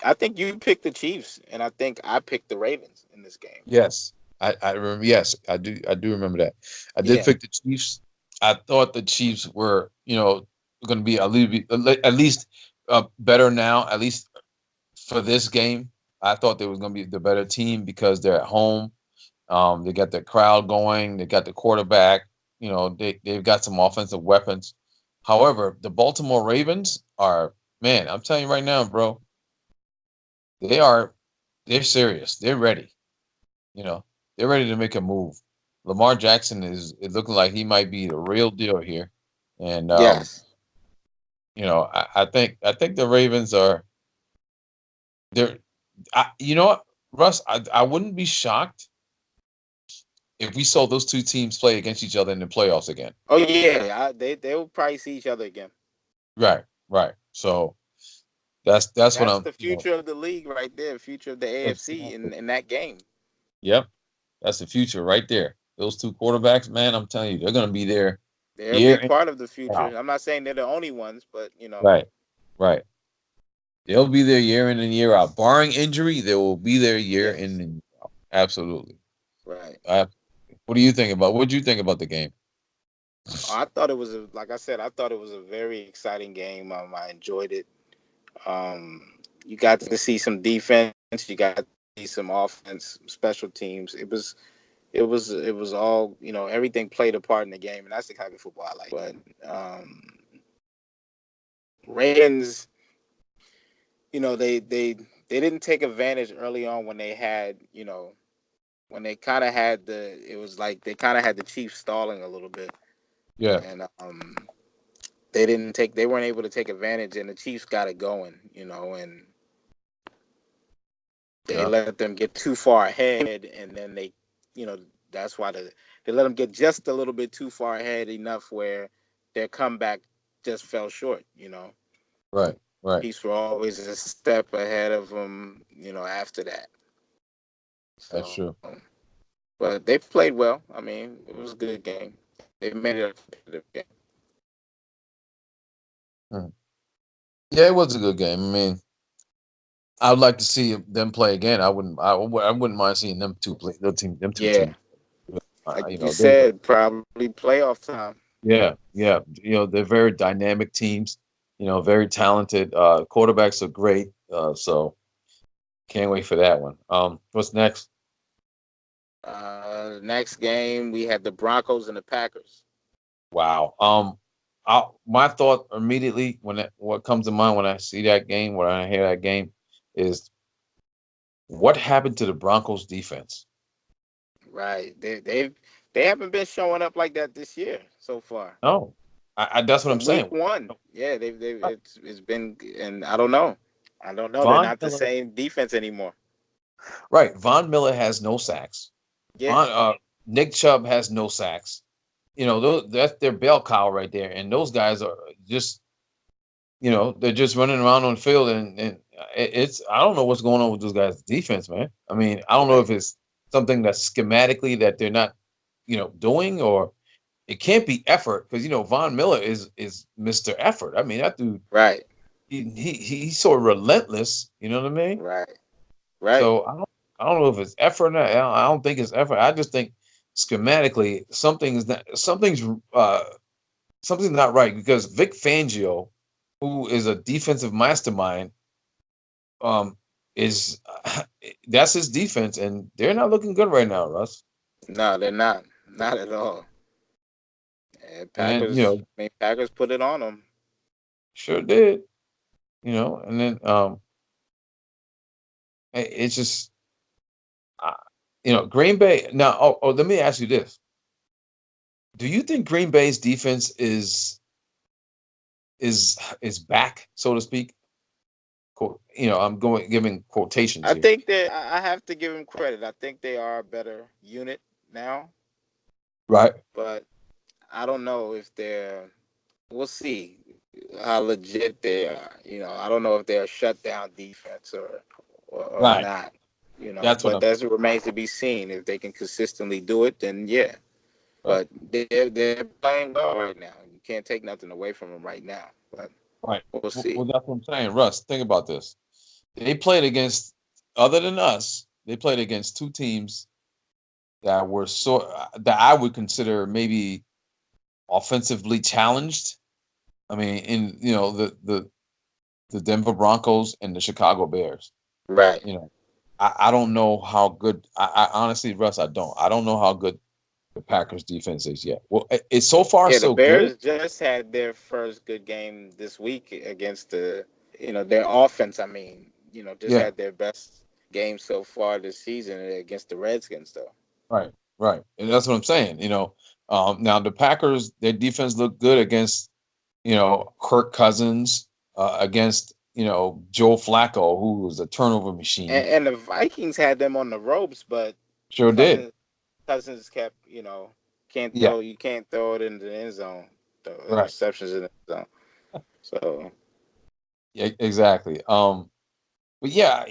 I think you picked the Chiefs, and I think I picked the Ravens in this game. yes. I remember. Yes, I do remember that. I did Yeah. pick the Chiefs. I thought the Chiefs were going to be at least better now. At least for this game, I thought they was going to be the better team because they're at home. They got the crowd going. They got the quarterback. They've got some offensive weapons. However, the Baltimore Ravens are, man. I'm telling you right now, bro. They are. They're serious. They're ready. You know, they're ready to make a move. Lamar Jackson is looking like he might be the real deal here, and Yes. I think the Ravens are they're. You know what, Russ? I wouldn't be shocked if we saw those two teams play against each other in the playoffs again. Oh yeah. They will probably see each other again. Right, right. So that's what That's I'm. the future of the league right there. Future of the AFC Exactly. in that game. Yep, that's the future right there. Those two quarterbacks, man, I'm telling you, they're going to be there They're a year big in, part of the year future. out. I'm not saying they're the only ones, but Right, right. They'll be there year in and year out. Barring injury, they will be there year in yes. and year out. Absolutely. Right. Uh, what do you think about? What do you think about the game? I thought it was like I said, I thought it was a very exciting game. I enjoyed it. You got to see some defense. You got to see some offense, special teams. It was all everything played a part in the game, and that's the kind of football I like. But Ravens, they didn't take advantage early on when they had when they kind of had it was like they kind of had the Chiefs stalling a little bit, Yeah, and they weren't able to take advantage, and the Chiefs got it going, and they yeah, let them get too far ahead, and then you know, that's why they let them get just a little bit too far ahead enough where their comeback just fell short. right, right. Chiefs were always a step ahead of them, after that. That's So, true. but they played well. I mean, it was a good game. They made it a competitive game. Mhm. Yeah, it was a good game. I mean, I would like to see them play again. I wouldn't mind seeing them two play. Them two Yeah, teams. like you They're good. said, probably playoff time. Yeah, yeah. They're very dynamic teams. Very talented. Quarterbacks are great. So can't wait for that one. What's next? Next game we had the Broncos and the Packers. Wow. My thought immediately what comes to mind when I see that game, when I hear that game, is what happened to the Broncos defense? right. They haven't been showing up like that this year so far. No, I that's what I'm From week saying. one, yeah, they've Right. it's been, and I don't know. They're Von not the Miller, same defense anymore. right? Von Miller has no sacks. Yeah, Von Nick Chubb has no sacks. That's their bell cow right there, and those guys are just they're just running around on the field, and it's I don't know what's going on with those guys' defense, man. I mean, I don't know right, if it's something that's schematically that they're not doing, or it can't be effort because Von Miller is Mr. Effort. I mean, that dude right, he's so relentless. You know what I mean? right, right. So I don't know if it's effort or not. I don't think it's effort. I just think schematically uh something's not right because Vic Fangio, who is a defensive mastermind, um, is that's his defense, and they're not looking good right now, Russ. No, they're not at all. And And then Packers put it on them. sure did, and then it's just uh, Green Bay. Now, let me ask you this: do you think Green Bay's defense is back, so to speak? I'm going giving quotations I here. think that I have to give them credit. I think they are a better unit now, Right, but I don't know if they're. We'll see how legit they are. I don't know if they're a shutdown defense or right. not. That's what But I'm that remains to be seen. If they can consistently do it, then yeah. right. But they're playing well right now. You can't take nothing away from them right now. But Right. we'll see. Well, that's what I'm saying, Russ. Think about this. They played against, other than us, they played against two teams that were that I would consider maybe offensively challenged. I mean, in the Denver Broncos and the Chicago Bears. Right. You know, I don't know how good. I honestly, Russ, I don't. I don't know how good the Packers defense is yet. Well, it's so far Yeah, the so good. Bears just had their first good game this week against their offense. I mean, just Yeah. had their best game so far this season against the Redskins, though. Right, right. And that's what I'm saying. Now the Packers, their defense looked good against, Kirk Cousins, against, Joe Flacco, who was a turnover machine. And the Vikings had them on the ropes, but Sure did. Cousins kept, can't Yeah, throw. You can't throw it into the end zone. The right. interceptions in the end zone. So Yeah, exactly. But yeah,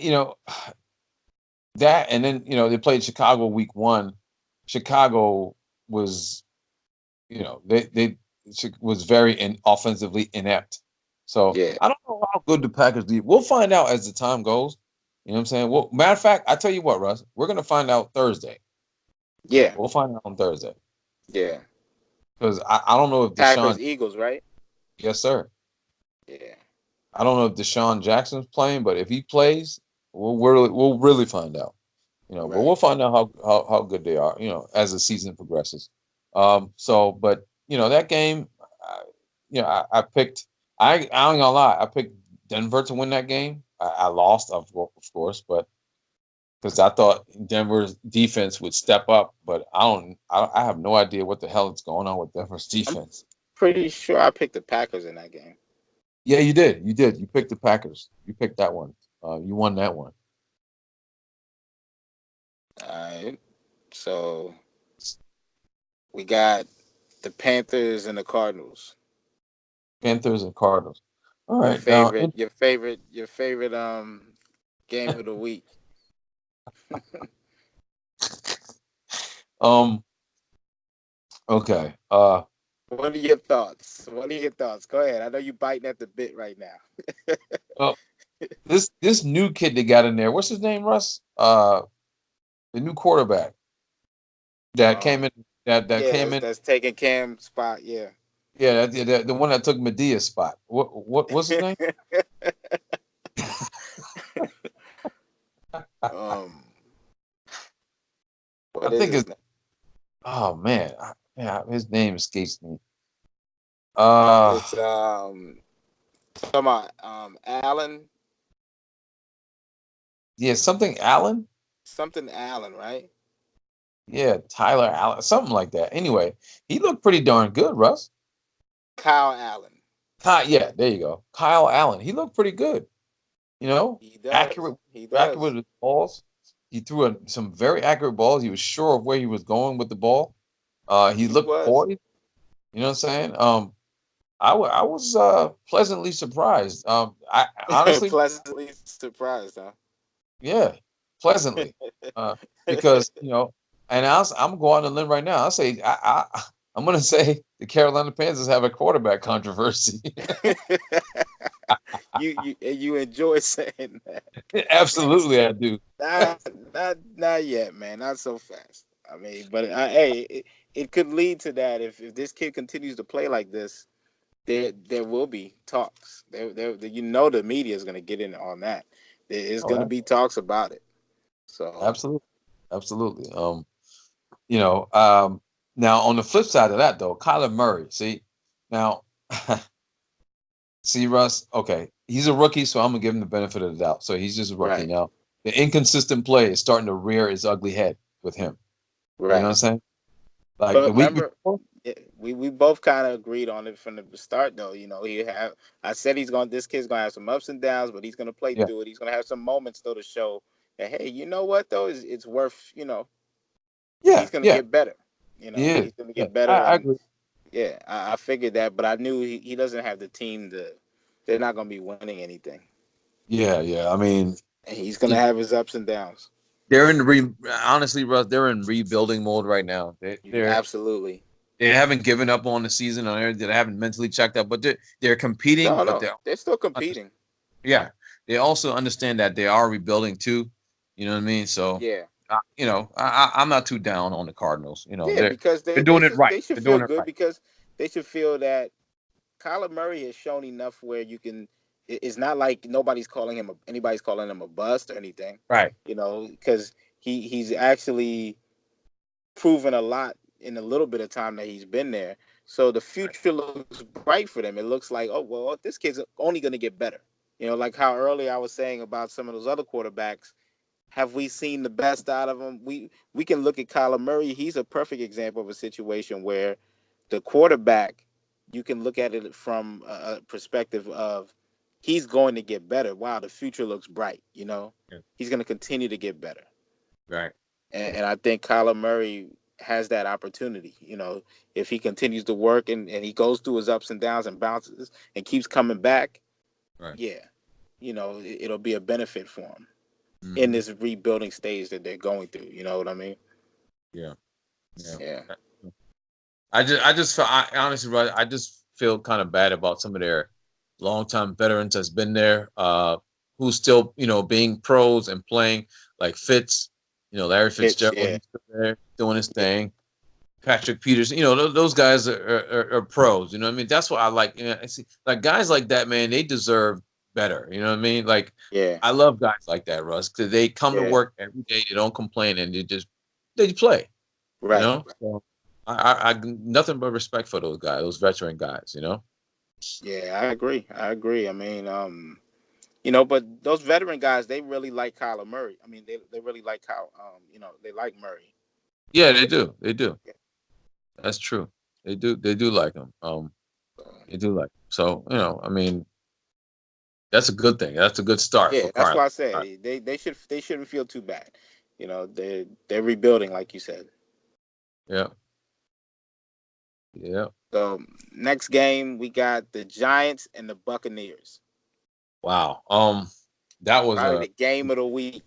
that, and then they played Chicago week one. Chicago was, they was very offensively inept. So yeah, I don't know how good the Packers do. We'll find out as the time goes. You know what I'm saying? Well, matter of fact, I tell you what, Russ, we're gonna find out Thursday. yeah, We'll find out on Thursday yeah. because I don't know if Deshaun. Packers Eagles, right? Yes, sir. Yeah, I don't know if Deshaun Jackson's playing, but if he plays, we'll really find out. But we'll right. find out how good they are. As the season progresses. But that game, I picked. I ain't gonna lie. I picked Denver to win that game. I lost, of course, but because I thought Denver's defense would step up, but I don't. I have no idea what the hell is going on with Denver's I'm defense. pretty sure I picked the Packers in that game. Yeah, you did. You did. You picked the Packers. You picked that one. You won that one. All right. So we got the Panthers and the Cardinals. Panthers and Cardinals. All Your right. Now, favorite, your favorite, your favorite game of the week. um. Okay. What are your thoughts? What are your thoughts? Go ahead. I know you biting at the bit right now. Well, this new kid they got in there. What's his name, Russ? The new quarterback that came um, in. That yeah, came that's in. that's taking Cam's spot. Yeah. Yeah, the one that took Medea's spot. What's his name? um, I what is think his it's. name? Oh man, yeah, his name escapes me. Uh, It's talking about Allen, yeah, something Allen. something Allen, right? Yeah, Tyler Allen, something like that. Anyway, he looked pretty darn good, Russ. Kyle Allen. Yeah, there you go. Kyle Allen. He looked pretty good. You know, He does. accurate, He accurate does. with his balls. He threw some very accurate balls. He was sure of where he was going with the ball. He He looked was poised. You know what I'm saying? I was pleasantly surprised. I honestly, pleasantly surprised, huh? yeah, pleasantly, because and I'm going on a limb right now. I'm going to say the Carolina Panthers have a quarterback controversy. you enjoy saying that. Absolutely, I do. Not yet, man. Not so fast. I mean, but hey, it could lead to that if this kid continues to play like this. There will be talks. The media is going to get in on that. There is Oh, going to be talks about it. So absolutely, absolutely. You know, um, Now on the flip side of that, though, Kyler Murray. See, now, see, Russ. Okay, he's a rookie, so I'm gonna give him the benefit of the doubt. So he's just a rookie right, now. The inconsistent play is starting to rear its ugly head with him. You know what I'm right. saying? Like But the week remember, before. we both kind of agreed on it from the start, though. He have. I said this kid's gonna have some ups and downs, but he's gonna play Yeah, through it. He's gonna have some moments though to show that hey, you know what though, it's worth. yeah, He's gonna yeah. get better. He is. He's gonna Yeah, get better, I and agree. yeah, I figured that, but I knew he doesn't have the team to. They're not gonna be winning anything, Yeah, yeah. I mean, and he's gonna have his ups and downs. they're in honestly, Russ, they're in rebuilding mode right now. Absolutely. They haven't given up on the season or anything. They haven't mentally checked out, but they're competing. No, But no, they're still competing. yeah, they also understand that they are rebuilding too. You know what I mean? So, Yeah, I'm not too down on the Cardinals. yeah, because They're they they doing it should right. they should They're feel doing it good right. because they should feel that Kyler Murray has shown enough where you can. It's not like anybody's calling him a bust or anything, Right. because he's actually proven a lot in a little bit of time that he's been there. So the Right. future looks bright for them. It looks like, oh well, this kid's only going to get better. Like how earlier I was saying about some of those other quarterbacks. Have we seen the best out of them? We can look at Kyler Murray. He's a perfect example of a situation where the quarterback, you can look at it from a perspective of he's going to get better. Wow, the future looks bright. Yeah. He's going to continue to get better, Right. and I think Kyler Murray has that opportunity. If he continues to work and he goes through his ups and downs and bounces and keeps coming back, Right. yeah, it'll be a benefit for him in Hmm. this rebuilding stage that they're going through. You know what I mean? Yeah. Yeah. Yeah. I just feel, honestly, right, I just feel kind of bad about some of their longtime veterans that's been there, who's still, being pros and playing, like Fitz, Larry Fitz, Fitzgerald, yeah. he's still there doing his Yeah. thing. Patrick Peters, those guys are pros. You know what I mean? That's what I like. I see, like guys like that, man, they deserve better. You know what I mean? Like Yeah. I love guys like that, Russ, because they come to Yeah. work every day, they don't complain, and they play. You Right. know, so I nothing but respect for those guys, those veteran guys. Yeah, I agree. I agree. I mean, but those veteran guys, they really like Kyler Murray. I mean, they really like Kyle. They like Murray. Yeah, they do. They do. Yeah. That's true. They do. They do like him. So, They do like. Him. So I mean, that's a good thing. That's a good start for yeah, that's Carl. why I said they shouldn't feel too bad. They're rebuilding, like you said. Yeah. Yeah. So next game we got the Giants and the Buccaneers. Wow. That was Probably a the game of the week.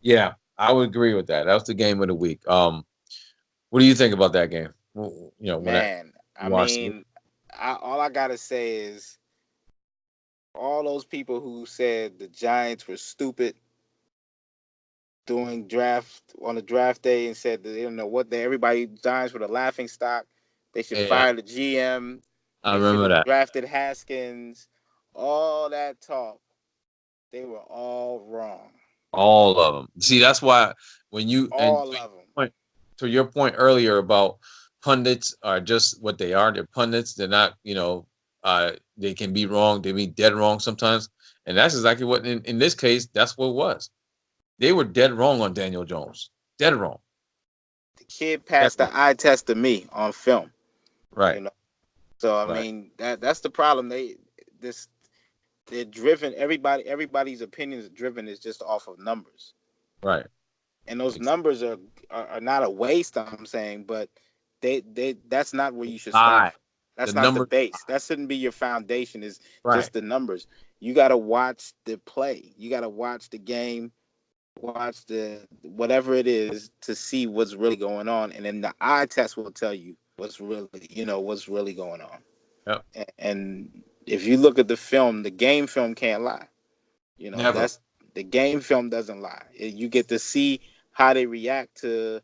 Yeah, I would agree with that. That was the game of the week. What do you think about that game? When Man, you I watched it. mean, all I gotta say is all those people who said the Giants were stupid doing draft on the draft day and said that they don't know what everybody Giants were the laughing stock. They should Yeah, fire the GM. I They should remember have that. drafted Haskins. All that talk, they were all wrong. All of them. See, that's why when you and All of them. point to your point earlier about pundits are just what they are. They're pundits. They're not. They can be wrong. They be dead wrong sometimes. And that's exactly what in this case that's what it was. They were dead wrong on Daniel Jones. Dead wrong. kid passed the eye test to me on film. You Right, know, so I right, mean that's the problem. This they're driven. Everybody's opinions are driven is just off of numbers, right. and those Ex- numbers are not a waste. I'm saying, but they that's not where you should start High. from. The That's not the numbers. base. That shouldn't be your foundation. Is Right. just the numbers. You got to watch the play. You got to watch the game, watch the whatever it is to see what's really going on, and then the eye test will tell you what's really going on. Yep. And if you look at the film, the game film can't lie. Never. That's the game film doesn't lie. You get to see how they react to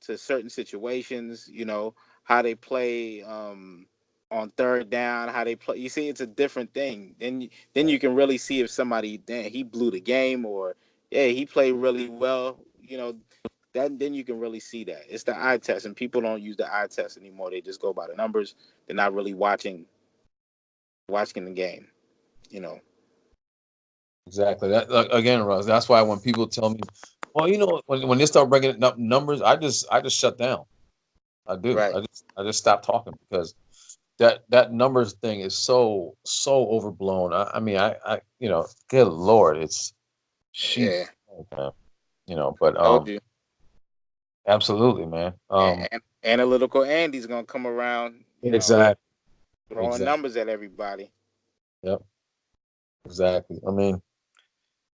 certain situations. How they play on third down, how they play. You see, it's a different thing. Then Right. you can really see if somebody, damn, he blew the game, or yeah, he played really well. That then you can really see that it's the eye test, and people don't use the eye test anymore. They just go by the numbers. They're not really watching the game. You know, Exactly. That again, Russ. That's why when people tell me, "Well, when they start bringing up numbers," I just shut down. I do. right? I just stop talking because that numbers thing is so overblown. I mean, good Lord, it's sheesh. Yeah, Okay. But told you. absolutely, man. And analytical Andy's gonna come around, Exactly. throwing Exactly. numbers at everybody. Yep. Exactly. I mean,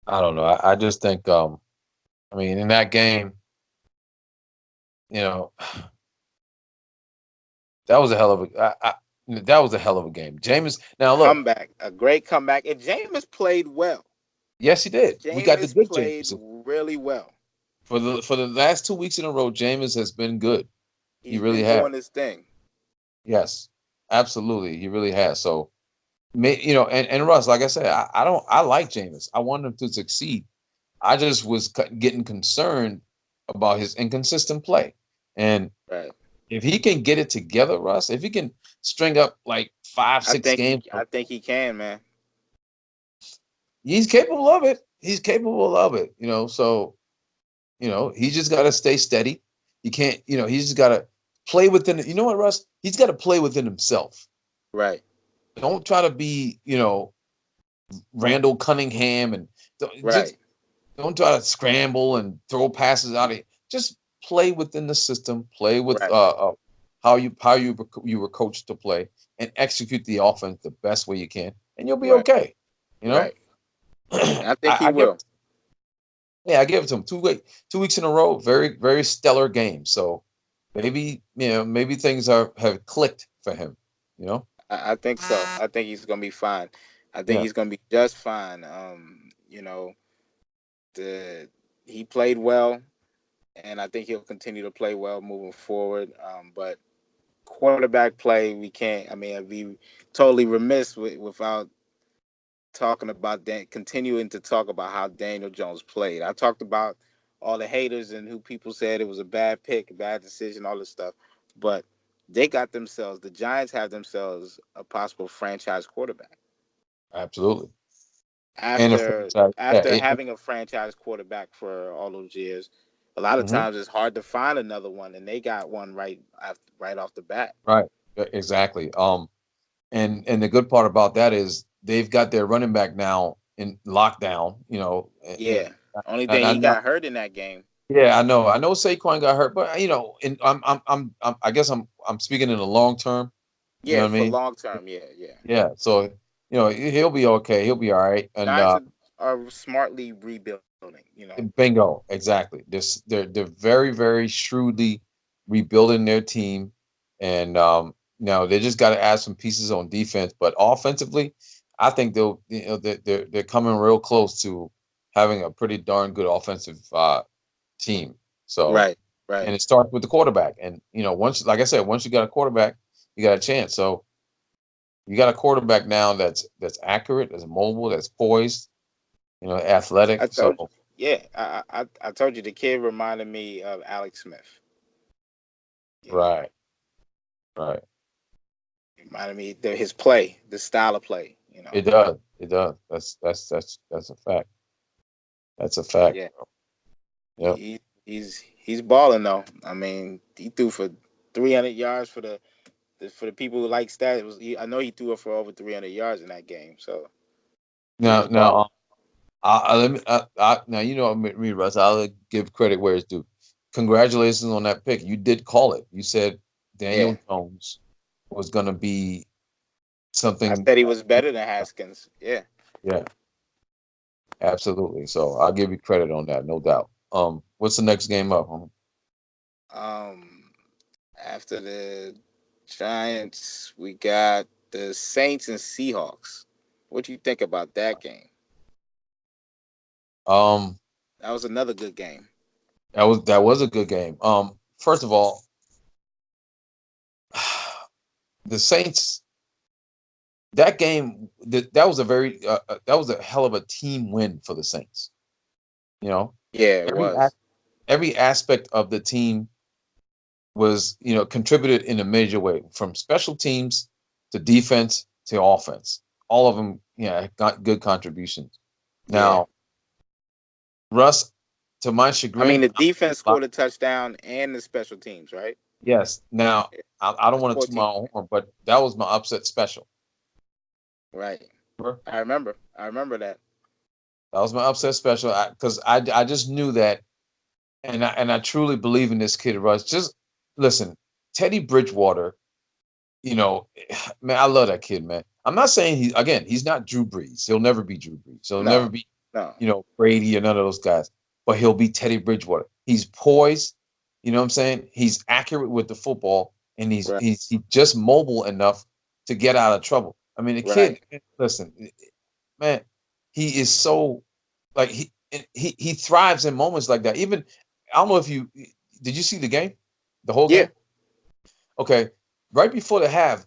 I don't know. I just think, I mean, in that game, you know, that was a hell of that was a hell of a game. Jameis. Now look, Comeback, a great comeback, and Jameis played well. yes, he did. We got the Jameis good played Jameis really well. for the last 2 weeks in a row. Jameis has been good. He He's really been has. doing his thing. Yes, absolutely, he really has. So, and Russ, like I said, I don't. I like Jameis. I want him to succeed. I just was getting concerned about his inconsistent play, and Right. if he can get it together, Russ, if he can string up like five, I six think he. games, I think he can, man. he's capable of it. He's capable of it. So he just got to stay steady. He can't. He's just got to play within. You know what, Russ? He's got to play within himself. Right. Don't try to be, Randall Cunningham and just Right. don't try to scramble and throw passes out of it. Just play within the system. Play with Right. how you were coached to play and execute the offense the best way you can, and you'll be Right. okay. You know, Right. And I, I think he I give will. yeah, I give it to him 2 weeks in a row. Very very stellar game. So maybe things have clicked for him. You know, I think so. I think he's gonna be fine. I think yeah, he's gonna be just fine. The he played well, and I think he'll continue to play well moving forward. But quarterback play, we can't. I mean, I'd be totally remiss without talking about that. Continuing to talk about how Daniel Jones played. I talked about all the haters and who people said it was a bad pick, a bad decision, all this stuff. But they got themselves. The Giants have themselves a possible franchise quarterback. absolutely. And a after franchise, yeah. after having a franchise quarterback for all those years, a lot of Mhm. times it's hard to find another one, and they got one right off the bat. Right. Exactly. And the good part about that is they've got their running back now in lockdown. Yeah. Only And thing I he know, got hurt in that game. yeah, I know Saquon got hurt, but and I guess I'm speaking in the long term. You know Yeah, what I for mean? long term. Yeah, yeah. Yeah. So he'll be okay. He'll be all right. And Giants are smartly rebuilding. bingo, exactly. They're very very shrewdly rebuilding their team, and now they just got to add some pieces on defense, but offensively, I think they're coming real close to having a pretty darn good offensive team. So, Right, right. and it starts with the quarterback, and once, like I said, once you got a quarterback, you got a chance. So you got a quarterback now that's accurate, that's mobile, that's poised, athletic. I So told you. Yeah, I told you the kid reminded me of Alex Smith. You know, right, right. reminded me his play, the style of play. It does. It does. That's a fact. That's a fact. Yeah. Yep. He's he's balling though. I mean, he threw for 300 yards for the people who like stats. I know he threw it for over 300 yards in that game. So he Now, was balling. now, let me. Now, you know me, Russ. I'll give credit where it's due. Congratulations on that pick. You did call it. You said Yeah, Daniel Jones was going to be I something. said he was better than Haskins. Yeah. Yeah, absolutely. So I'll give you credit on that, no doubt. What's the next game up? Um, After the Giants, we got the Saints and Seahawks. What do you think about that game? Um, That was another good game. that was a good game. First of all, the Saints. That game, that was a that was a hell of a team win for the Saints. You know, Yeah, it every was. every aspect of the team was, contributed in a major way, from special teams to defense to offense. All of them, got good contributions. Yeah. Now, Russ, to my I mean, chagrin, the defense scored a touchdown and the special teams, right? yes. Now, Yeah. I don't That's want to toot my 14. own horn, but that was my upset special. Right. Remember? I remember. I remember that. That was my upset special because I just knew that, and I truly believe in this kid, Russ. Just listen, Teddy Bridgewater. Man, I love that kid, man. I'm not saying he's not Drew Brees. He'll never be Drew Brees. He'll never No. be, No. Brady or none of those guys. But he'll be Teddy Bridgewater. He's poised. You know what I'm saying? He's accurate with the football, and Right. he's just mobile enough to get out of trouble. I mean, the Right. kid. Listen, man, he is so like he thrives in moments like that. Even I don't know if you did you see the game, the whole Yeah. game. Okay, right before the half,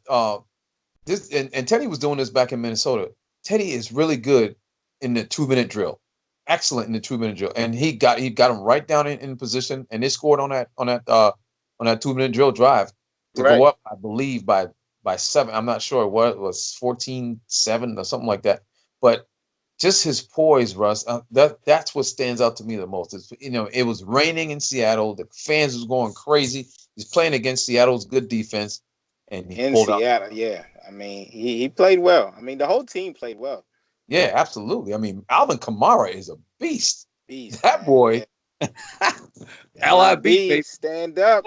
this and Teddy was doing this back in Minnesota. Teddy is really good in the 2 minute drill, excellent in the 2 minute drill, and he got him right down in position, and they scored on that 2 minute drill drive to go Right. up, I believe by seven. I'm not sure what it was, 14-7 or something like that, but just his poise, Russ. That's what stands out to me the most. It was raining in Seattle. The fans was going crazy. He's playing against Seattle's good defense, and he In pulled out. Seattle, yeah. I mean, he played well. I mean, the whole team played well. Yeah, absolutely. I mean, Alvin Kamara is a beast. Beast, That man. boy, Yeah. LIB, LIB, baby. stand up.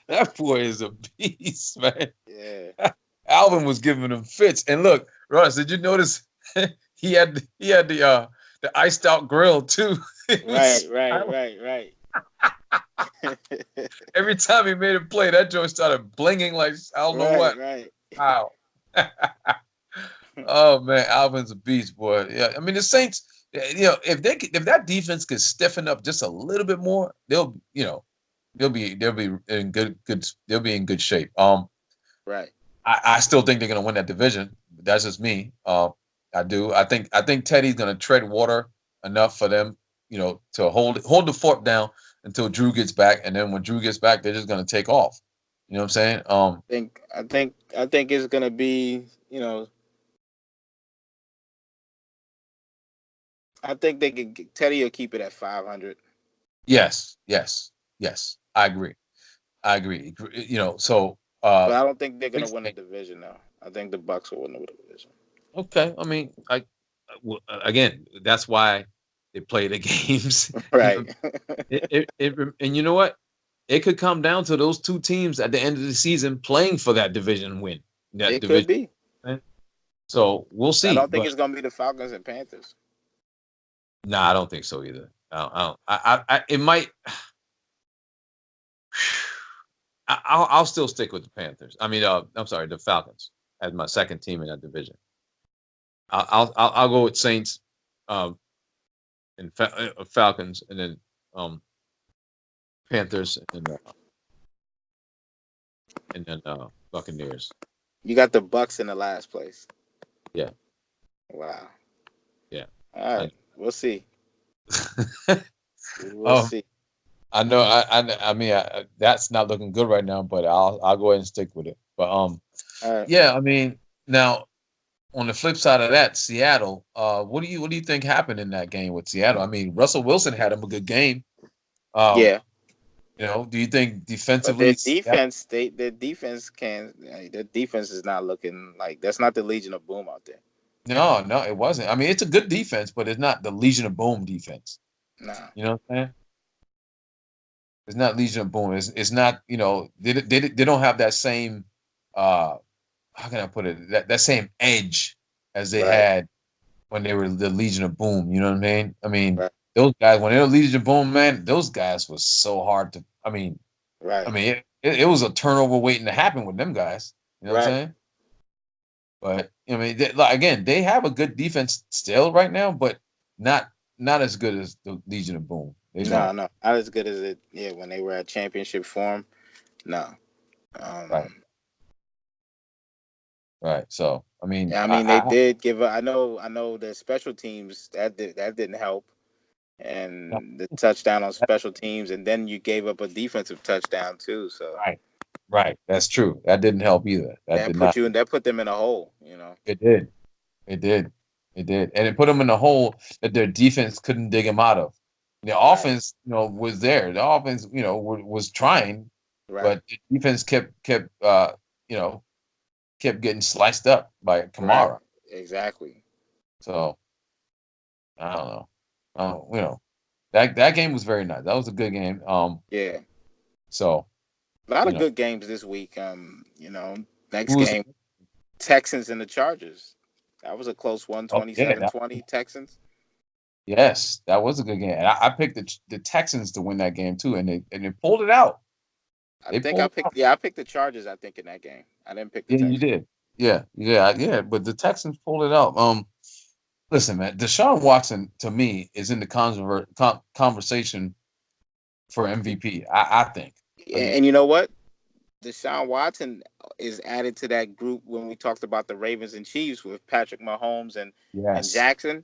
That boy is a beast, man. Yeah. Alvin was giving him fits. And look, Russ, did you notice he had the iced out grill too? It Right, was right, right, right. every time he made a play, that joint started blinging like I don't know Right, what. right. Wow. Oh man, Alvin's a beast, boy. Yeah, I mean the Saints. If that defense could stiffen up just a little bit more, they'll be in good they'll be in good shape. Right. I still think they're gonna win that division. That's just me. I do. I think Teddy's gonna tread water enough for them, to hold the fort down until Drew gets back, and then when Drew gets back, they're just gonna take off. You know what I'm saying? I think it's gonna be, I think they could Teddy will keep it at 500. Yes, yes, yes. I agree. I agree. So But I don't think they're gonna next win the game. division though. I think the Bucks will win the division. Okay. I mean, again, that's why they play the games. Right. And you know what? It could come down to those two teams at the end of the season playing for that division win. That It could division. be. So we'll I see. don't think But it's gonna be the Falcons and Panthers. no, I don't think so either. I don't. It might. I'll still stick with the Panthers. I mean, I'm sorry, the Falcons as my second team in that division. I'll go with Saints, um, and Falcons, and then um, Panthers, and then Buccaneers. You got the Bucks in the last place. Yeah, Wow. yeah. All I, right. We'll see. We will um, see. I know. I mean, that's not looking good right now, but I'll go ahead and stick with it. But All right. yeah. I mean, now on the flip side of that, Seattle. What do you think happened in that game with Seattle? I mean, Russell Wilson had him a good game. Um, Yeah. Do you think But defensively? their defense can their defense is not looking like that's not the Legion of Boom out there. No, no, it wasn't. I mean, it's a good defense, but it's not the Legion of Boom defense. Nah, You know what I'm saying? It's not Legion of Boom. It's not. They don't have that same. Uh, how can I put it? That same edge as they right, had when they were the Legion of Boom. You know what I mean? I mean, right, those guys when they were Legion of Boom, man, those guys was so hard to. I right, mean, it was a turnover waiting to happen with them guys. You know what I'm right. saying? But I mean, like, again, they have a good defense still right now, but not not as good as the Legion of Boom. They No, don't. no, not as good as it. Yeah, when they were at championship form. No. Right, Um. right. So I mean, Yeah, I mean they I did give. I know the special teams that didn't help, and the touchdown on special teams, and then you gave up a defensive touchdown too. So right, right. That's true. That didn't help either. That did not. that put them in a hole. You know. It did. It did. It did, and it put them in a hole that their defense couldn't dig them out of. The Right. offense, was there. The offense, was trying, Right. but the defense you know, kept getting sliced up by Right. Kamara. Exactly. So I don't know. That game was very nice. That was a good game. Yeah. So A lot you of know, good games this week. Next who was? game, Texans and the Chargers. That was a close one, Oh yeah, 27-20 Texans. yes, that was a good game. And I picked the Texans to win that game too, and they pulled it out. I They think I pulled it picked out. yeah, I picked the Chargers, I think, in that game. I didn't pick the Yeah, you Texans. did. Yeah, yeah, yeah. But the Texans pulled it out. Listen, man, Deshaun Watson to me is in the conversation for MVP. I think. I mean, And you know what? Deshaun Watson is added to that group when we talked about the Ravens and Chiefs with Patrick Mahomes and yes, Jackson.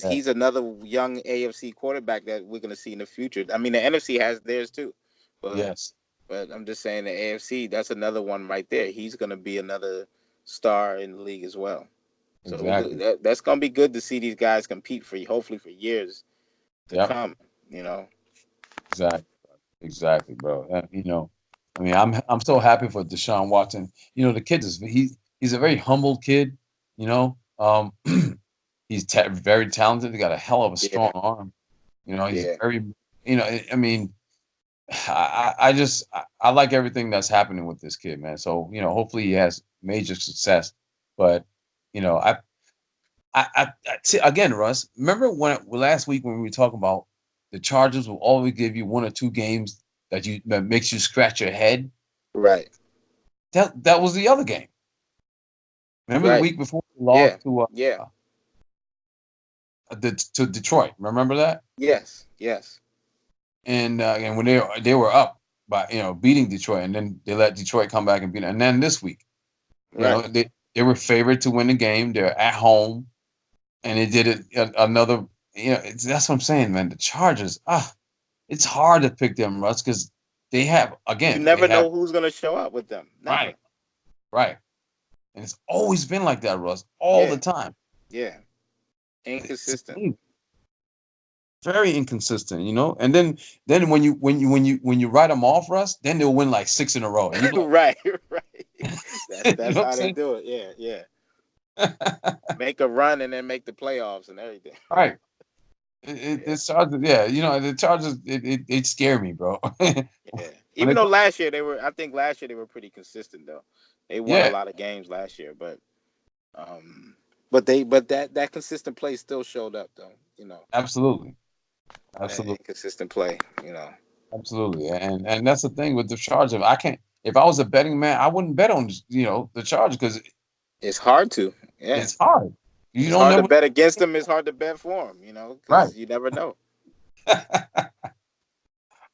yes, He's another young AFC quarterback that we're going to see in the future. I mean, the NFC has theirs too, but yes, I'm just saying the AFC, that's another one right there. He's going to be another star in the league as well. So exactly. that's going to be good to see these guys compete for hopefully for years to Yep, come. You know, exactly. Exactly, bro. I mean, I'm so happy for Deshaun Watson. The kid he's a very humble kid. You know, he's very talented. He got a hell of a strong yeah, arm. He's yeah, very. I mean, I like everything that's happening with this kid, man. So hopefully he has major success. But you know, I see, again, Russ. Remember last week when we were talking about the Chargers will always give you one or two games that makes you scratch your head. right, That was the other game. Remember the right, week before we yeah, lost yeah, to Detroit. Remember that? yes, yes, And when they were up by beating Detroit, and then they let Detroit come back and beat them. And then this week, right. they were favored to win the game. They're at home, and they did it another. That's what I'm saying, man. The Chargers, it's hard to pick them, Russ, because You they never have know who's going to show up with them. Never. right, right, and it's always been like that, Russ, all the Yeah, time. yeah. It's Inconsistent. very inconsistent, And then when you write them off, Russ, then they'll win like six in a row, and you're Right, right. like, you That's know what I'm how they saying? do it. Yeah, yeah. Make a run and then make the playoffs and everything. Right. Yeah, It's Chargers, yeah. The Chargers, it scare me, bro. yeah. When Even they though come, last year I think last year they were pretty consistent though. They won a yeah, lot of games last year, um, but that consistent play still showed up though. absolutely, That absolutely, inconsistent play. You know, absolutely, and that's the thing with the Chargers. I can't. If I was a betting man, I wouldn't bet on the Chargers because it's hard to. Yeah, it's hard. You it's don't hard to never bet against them. It's hard to bet for them. right, Because you never know.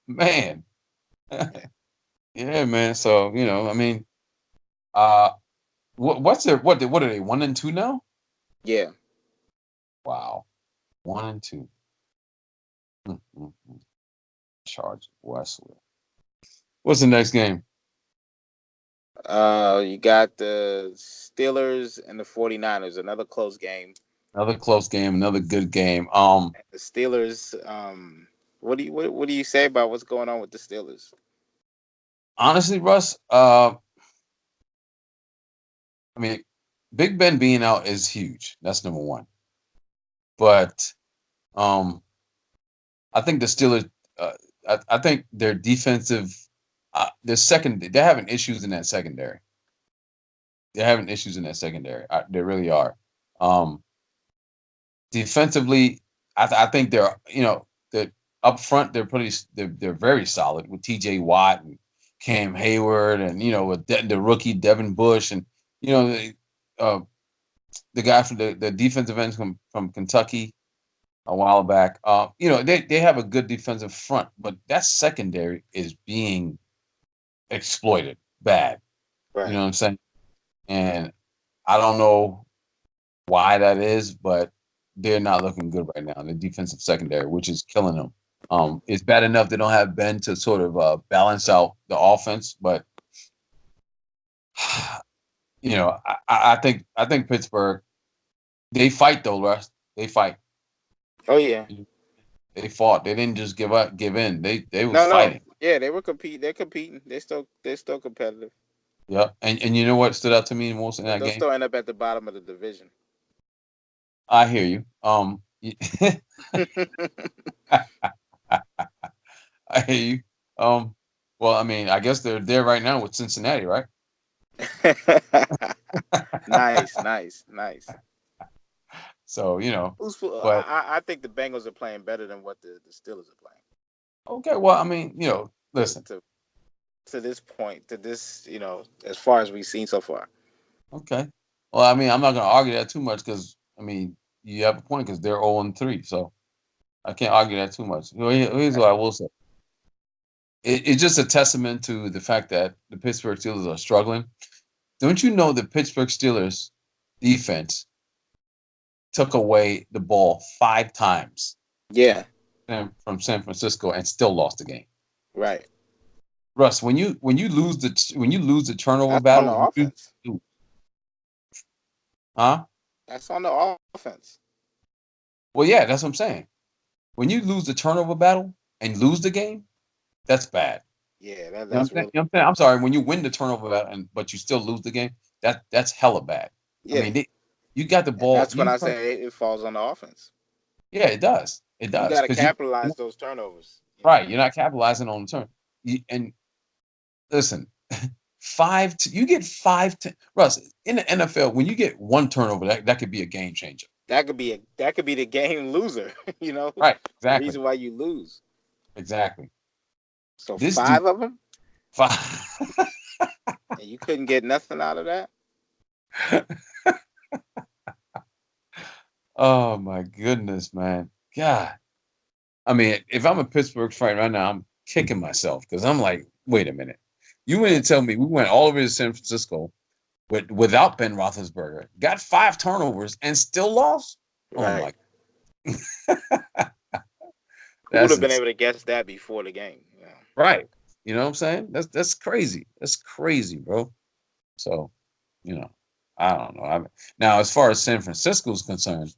man. Yeah, Yeah, man. So I mean, uh, what's their what are they 1-2 now? yeah. Wow, 1-2. Chargers, Wesley. What's the next game? You got the Steelers and the 49ers, another close game. Another close game, another good game. The Steelers, What do you say about what's going on with the Steelers? Honestly, Russ, I mean, Big Ben being out is huge. That's number one. But um, I think the Steelers, uh, I think their defensive, they're having issues in that secondary. They're having issues in that secondary. They really are. Um, Defensively, I think they're they're up front. They're very solid with T.J. Watt and Cam Hayward, and with the rookie Devin Bush, and you know the, uh, the guy from the defensive end from Kentucky a while back. They have a good defensive front, but that secondary is being exploited bad. You know Right. what I'm saying? And I don't know why that is, but they're not looking good right now. The defensive secondary, which is killing them. It's bad enough they don't have Ben to sort of balance out the offense, but I think Pittsburgh, they fight though, Russ. They fight. Oh yeah. They fought. They didn't just give in. They was No, no. fighting. Yeah, they were compete. They're competing. They're still competitive. Yeah. And you know what stood out to me most in But that they'll game? still end up at the bottom of the division. I hear you. I hear you. Well, I mean, I guess they're there right now with Cincinnati, right? Nice, nice, nice. So, I, but I think the Bengals are playing better than what the Steelers are playing okay. Well, I mean, to listen. to to this point, to this, as far as we've seen so far. Okay. Well, I mean, I'm not going to argue that too much because I mean, you have a point because they're 0-3, so I can't argue that too much. Here's what I will say. It's just a testament to the fact that the Pittsburgh Steelers are struggling. Don't you know the Pittsburgh Steelers defense took away the ball 5 times Yeah, from San Francisco and still lost the game? right. Russ, when you lose the turnover That's on the battle, offense. huh? That's on the offense. Well, yeah, that's what I'm saying. When you lose the turnover battle and lose the game, that's bad. Yeah, You know what I'm that's saying? really. You know what I'm saying? I'm sorry. When you win the turnover battle but you still lose the game, that's hella bad. I Yeah, mean, you got the and ball. that's when I say it falls on the offense. Yeah, it does. It You does got to because capitalize those turnovers. right. You're not capitalizing on the turn. And listen, you get Russ, in the NFL, when you get one turnover, that could be a game changer. That could be the game loser. Right. The Exactly. reason why you lose. Exactly. So This dude, five of them, five. and you couldn't get nothing out of that. Oh my goodness, man. God. I mean, if I'm a Pittsburgh fan right now, I'm kicking myself because I'm like, wait a minute. You went Right, and tell me we went all over to San Francisco without Ben Roethlisberger, got 5 turnovers and still lost. Oh right. my, Who would that's have been ins- able to guess that before the game? Yeah. right. You know what I'm saying? That's crazy. That's crazy, bro. So, you know, I don't know. Now, as far as San Francisco is concerned,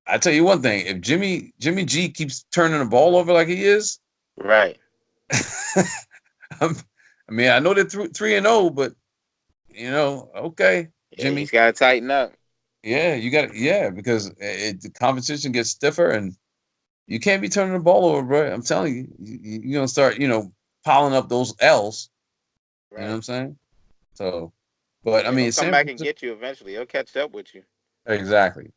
I tell you one thing: if Jimmy G keeps turning the ball over like he is, Right. I mean, I know they're 3-0, but okay, Yeah, Jimmy. he's got to tighten up. Yeah, you got because the competition gets stiffer and you can't be turning the ball over, bro. I'm telling you, you're gonna start, piling up those L's. You know what I'm Right. saying? So, but I Yeah, he'll mean, come San back and Francisco, get you eventually. He'll catch up with you. exactly.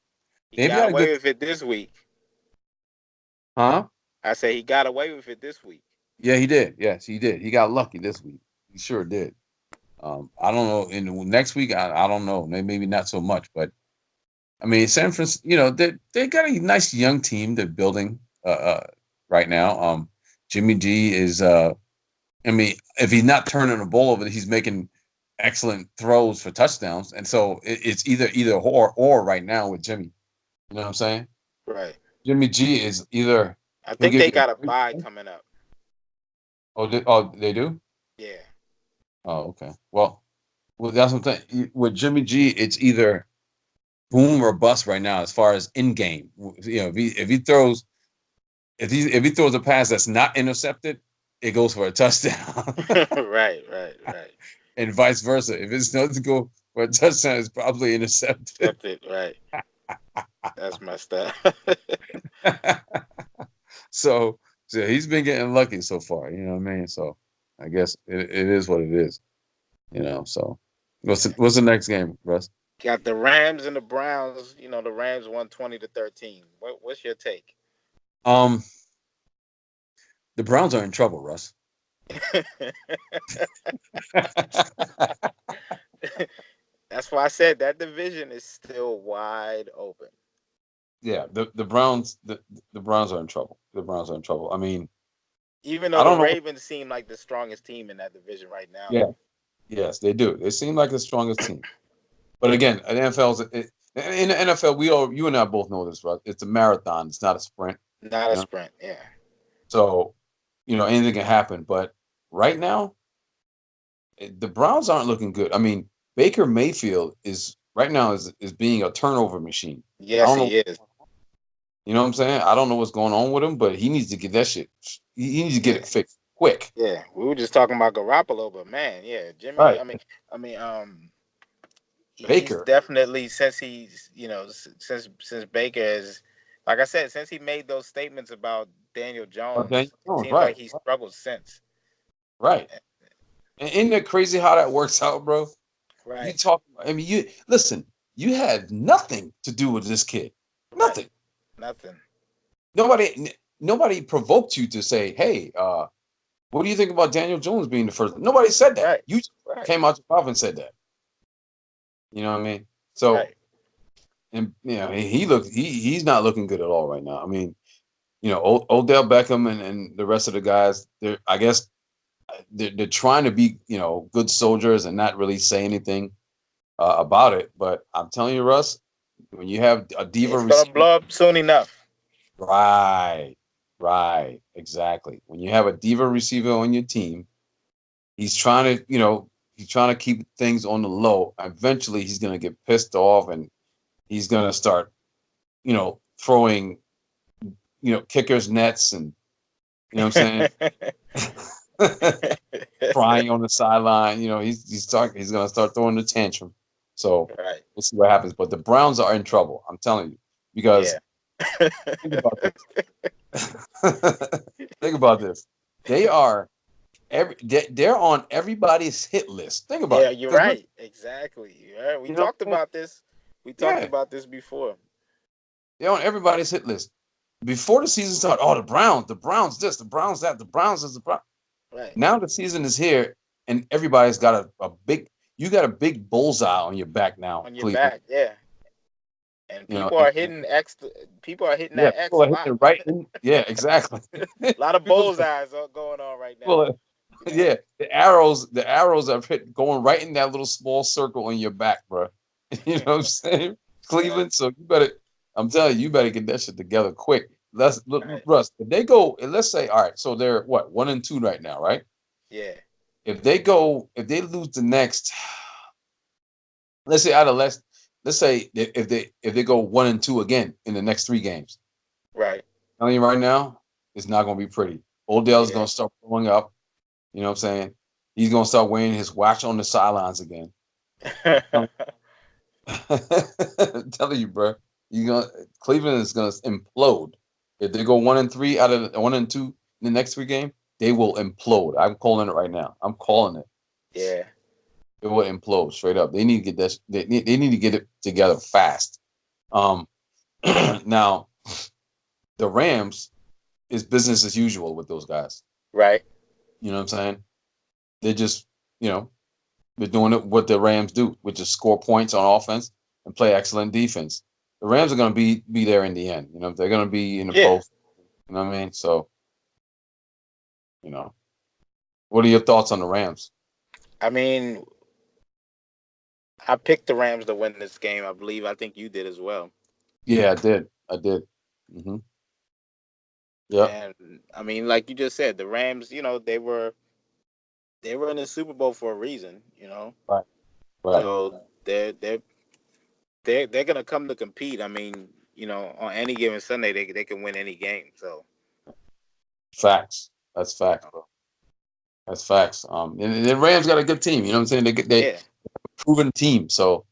He They've got got a away good, with it this week. huh? I say he got away with it this week. Yeah, he did. Yes, he did. He got lucky this week. He sure did. I don't know. In the next week, I don't know. Maybe not so much, but I mean, San Francisco, they got a nice young team they're building right now. Jimmy G is I mean, if he's not turning the ball over, he's making excellent throws for touchdowns. And so it's either or right now with Jimmy. You know what I'm saying? Right. Jimmy G is either I he'll think give they you a got a great bye play. coming up. Oh, they do? Yeah. Oh, okay. Well, that's what I'm saying. With Jimmy G, it's either boom or bust right now as far as in game. If he throws if he throws a pass that's not intercepted, it goes for a touchdown. Right, right, right. And vice versa. If it's not to go for a touchdown, it's probably intercepted. Accept it, right. That's messed up. so so he's been getting lucky so far, you know what I mean? So I guess it is what it is, you know. So what's the next game, Russ? Got the Rams and the Browns. You know, the Rams won 20-13. What's your take? Um the Browns are in trouble, Russ. That's why I said that division is still wide open. Yeah, the Browns the Browns are in trouble. The Browns are in trouble. I mean, Even though I the don't know. Ravens seem like the strongest team in that division right now, Yeah, though. yes, they do. They seem like the strongest team. But again, an NFL's in the NFL, you and I both know this, right? It's a marathon. It's not a sprint. Not a You know, sprint. Yeah. so anything can happen. But right now, the Browns aren't looking good. I mean, Baker Mayfield is right now is being a turnover machine. I Yes, don't know. he is. You know what I'm saying? I don't know what's going on with him, but he needs to get that shit. He needs to get Yeah. it fixed quick. Yeah. We were just talking about Garoppolo, but man, yeah, Jimmy. Right, I mean, he's Baker. definitely since he's since Baker is, like I said, since he made those statements about Daniel Or Daniel Jones, it Jones. seems like Right, he's struggled since. right. And isn't it crazy how that works out, bro? You Right. talk. I mean, you listen. You had nothing to do with this kid. Right. Nothing. Nothing. Nobody provoked you to say, "Hey, what do you think about Daniel Jones being the first?" Nobody said that. Right. You Right. came out your mouth and said that. You know what I mean? So, Right. and he's not looking good at all right now. I mean, Odell Beckham and the rest of the guys, I guess they're trying to be good soldiers and not really say anything about it. But I'm telling you, Russ, when you have a diva It's gonna receiver, blow up soon enough. right, right, exactly. When you have a diva receiver on your team, he's trying to, he's trying to keep things on the low. Eventually, he's gonna get pissed off and he's gonna start, throwing, kickers nets and you know what I'm saying. Crying on the sideline. He's gonna start throwing the tantrum. So Right. we'll see what happens. But the Browns are in trouble. I'm telling you because Yeah. think about this. Think about this. They are they're on everybody's hit list. Think about Yeah, it. you're Because right. Exactly. Yeah, we you know, talked about this. We talked yeah, about this before. they're on everybody's hit list. Before the season started, oh the Browns this, the Browns that, the Browns is the Browns. Right. Now the season is here, and everybody's got a big. You got a big bullseye on your back now, On your Cleveland. back. Yeah. And You know, people are hitting X. People are hitting yeah, that X people a are hitting lot. it right in. Yeah, exactly. A lot of people, bullseyes are going on right people now. are, You know. yeah, the arrows are going right in that little small circle on your back, bro. You know what I'm saying, Right. Cleveland? So you better. I'm telling you, you better get that shit together quick. Let's look, Right. Russ. If they go, let's say, all right. So they're what 1-2 right now, right? Yeah. If they lose the next, let's say out of let's say if they go 1-2 again in the next 3 games. Right. I'm telling you right now, it's not going to be pretty. Odell's Yeah. going to start blowing up. You know what I'm saying? He's going to start wearing his watch on the sidelines again. I'm telling you, bro. You gonna Cleveland is going to implode if they go 1-3 out of 1-2 in the next 3 games. They will implode. I'm calling it right now. I'm calling it. Yeah. It will implode straight up. They need to get that. They need to get it together fast. Um, now the Rams is business as usual with those guys. Right. You know what I'm saying? They just, you know, they're doing it what the Rams do, which is score points on offense and play excellent defense. The Rams are going to be there in the end. You know, they're going to be in the Yeah. post. You know what I mean? So, you know, what are your thoughts on the Rams? I mean, I picked the Rams to win this game. I believe. I think you did as well. Yeah, I did. I did. Hmm. Yep. And I mean, like you just said, the Rams. They were in the Super Bowl for a reason. Right. Right. So they're gonna come to compete. I mean, on any given Sunday, they can win any game. So Facts. That's facts, bro. That's facts. And the Rams got a good team. You know what I'm saying? They Yeah, proven team. So,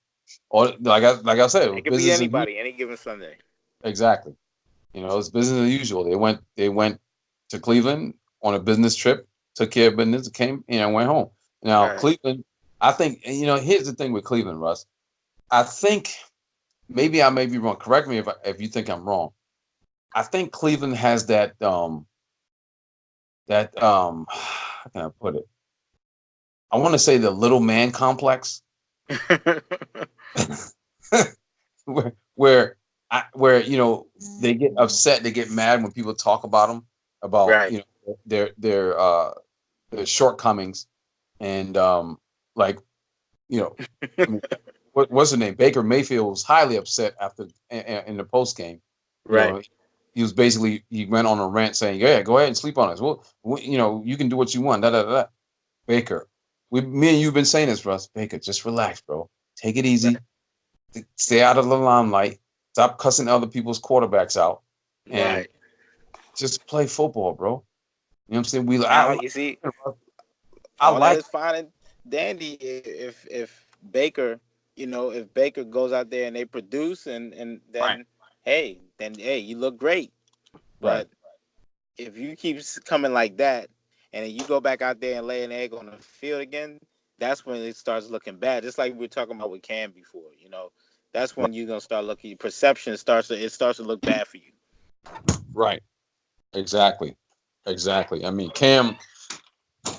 or like I said, it it was could be business as usual. anybody, any given Sunday. Exactly. You know, it's business as usual. They went to Cleveland on a business trip, took care of business, came went home. Now Right. Cleveland, I think, here's the thing with Cleveland, Russ. I think maybe I may be wrong. Correct me if you think I'm wrong. I think Cleveland has that how can I put it? I want to say the little man complex where they get upset, they get mad when people talk about them, about Right. their shortcomings, and like you know I mean, what's the name? Baker Mayfield was highly upset after in the post game. You Right. know, he went on a rant saying, "Yeah, go ahead and sleep on us. Well, you can do what you want." Da da da. Da. Baker, me and you've been saying this, Russ. Baker, just relax, bro. Take it Right. easy. Stay out of the limelight. Stop cussing other people's quarterbacks out, and Right. just play football, bro. You know what I'm saying? Now you see, I all that like is fine and dandy if Baker, if Baker goes out there and they produce and right, then hey, you look great. right, But if you keep coming like that, and then you go back out there and lay an egg on the field again, that's when it starts looking bad. Just like we were talking about with Cam before, that's right, when you're gonna start looking. Perception starts to look bad for you. right. Exactly, exactly. I mean, Cam,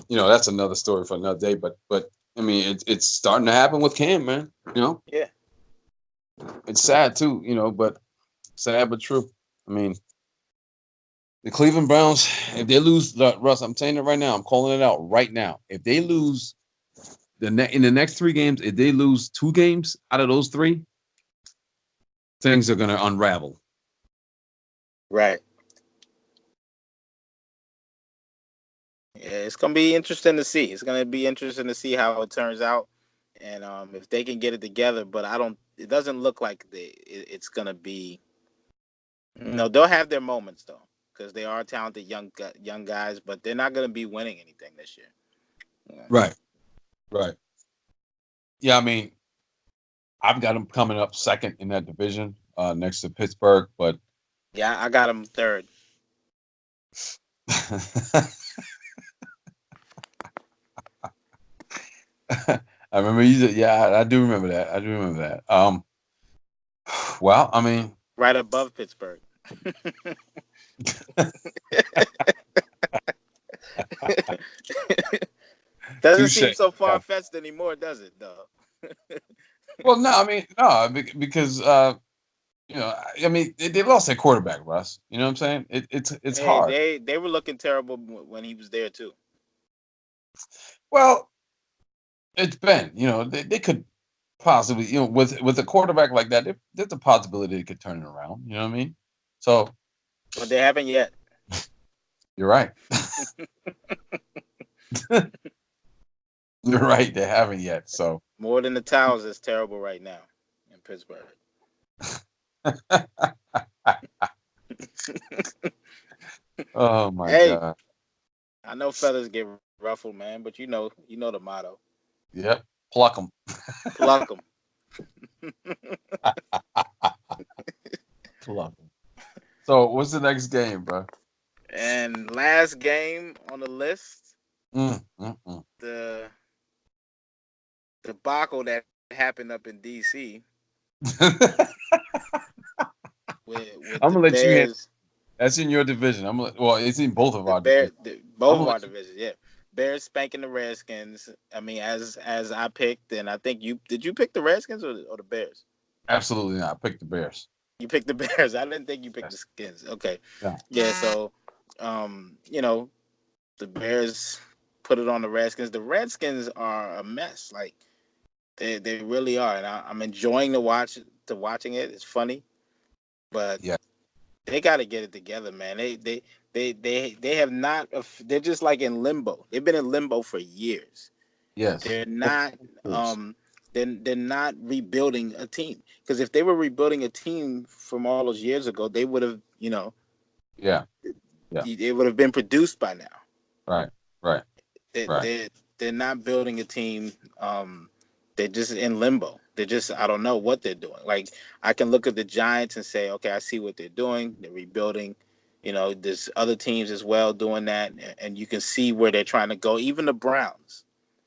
that's another story for another day. But I mean, it's starting to happen with Cam, man. Yeah. It's sad too, but sad but true. I mean, the Cleveland Browns, if they lose, Russ, I'm saying it right now. I'm calling it out right now. If they lose in the next 3 games, if they lose 2 games out of those 3, things are going to unravel. Right. Yeah, it's gonna be interesting to see. It's gonna be interesting to see how it turns out, and if they can get it together. But I don't. It doesn't look like it's gonna be. No, they'll have their moments though, because they are talented young guys, but they're not gonna be winning anything this year. Yeah, Right, right. Yeah, I mean, I've got them coming up second in that division, next to Pittsburgh. But yeah, I got them third. I remember you said, yeah, I do remember that. I do remember that. Well, I mean, Right above Pittsburgh. Doesn't touche. seem so Yeah. far fetched anymore, does it? Though. Well, no, I mean, no, because I mean, they lost their quarterback, Russ. You know what I'm saying? It's Hey, hard. they were looking terrible when he was there too. Well, it's been, they could possibly, with a quarterback like that, there's a possibility they could turn it around. You know what I mean? So But they haven't yet. you're right. You're right. They haven't yet. So, More than the towels is terrible right now in Pittsburgh. oh my Hey, God. I know feathers get ruffled, man, but you know the motto: Yep. Pluck them. pluck them. Pluck 'em. So, what's the next game, bro? And last game on the list, Mm, mm, mm. the debacle that happened up in DC with I'm the gonna let you handle. Bears, That's in your division. well, it's in both of the our Bear, divisions. I'm both of gonna our let you. divisions, yeah. Bears spanking the Redskins. I mean, as I picked, and I think you pick the Redskins or the Bears? Absolutely not. Pick the Bears. You picked the Bears. I didn't think you picked the Yes. Skins. Okay, No. yeah. So, you know, the Bears put it on the Redskins. The Redskins are a mess. Like they really are, and I'm enjoying watching it. It's funny, but Yeah. they got to get it together, man. They have not. They're just like in limbo. They've been in limbo for years. Yes. They're not. Yes. They're not rebuilding a team, because if they were rebuilding a team from all those years ago, they would have. Yeah. Yeah. It would have been produced by now. Right. Right. They Right. they're not building a team. They're just in limbo. They're just, I don't know what they're doing. Like, I can look at the Giants and say, okay, I see what they're doing. They're rebuilding. There's other teams as well doing that, and you can see where they're trying to go. Even the Browns.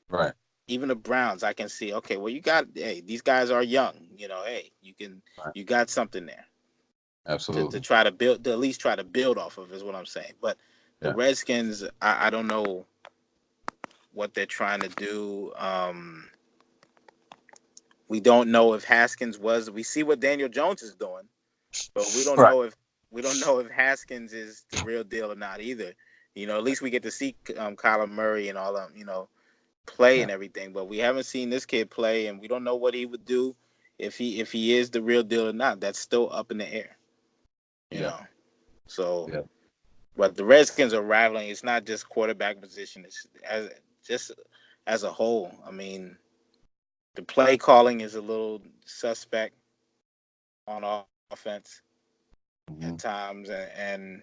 Right. Even the Browns, I can see. Okay, well, you got. Hey, these guys are young. Hey, Right. you got something there to Absolutely. try to build, to at least try to build off of, is what I'm saying. But the Yeah. Redskins, I don't know what they're trying to do. We don't know if Haskins was. We see what Daniel Jones is doing, but Right. we don't know if Haskins is the real deal or not either. At least we get to see Kyler Murray and all of them, play Yeah. and everything. But we haven't seen this kid play, and we don't know what he would do if he is the real deal or not. That's still up in the air, you Yeah. know. So, Yeah. but the Redskins are rattling. It's not just quarterback position. It's just as a whole. I mean, the play calling is a little suspect on offense at Hmm. times, and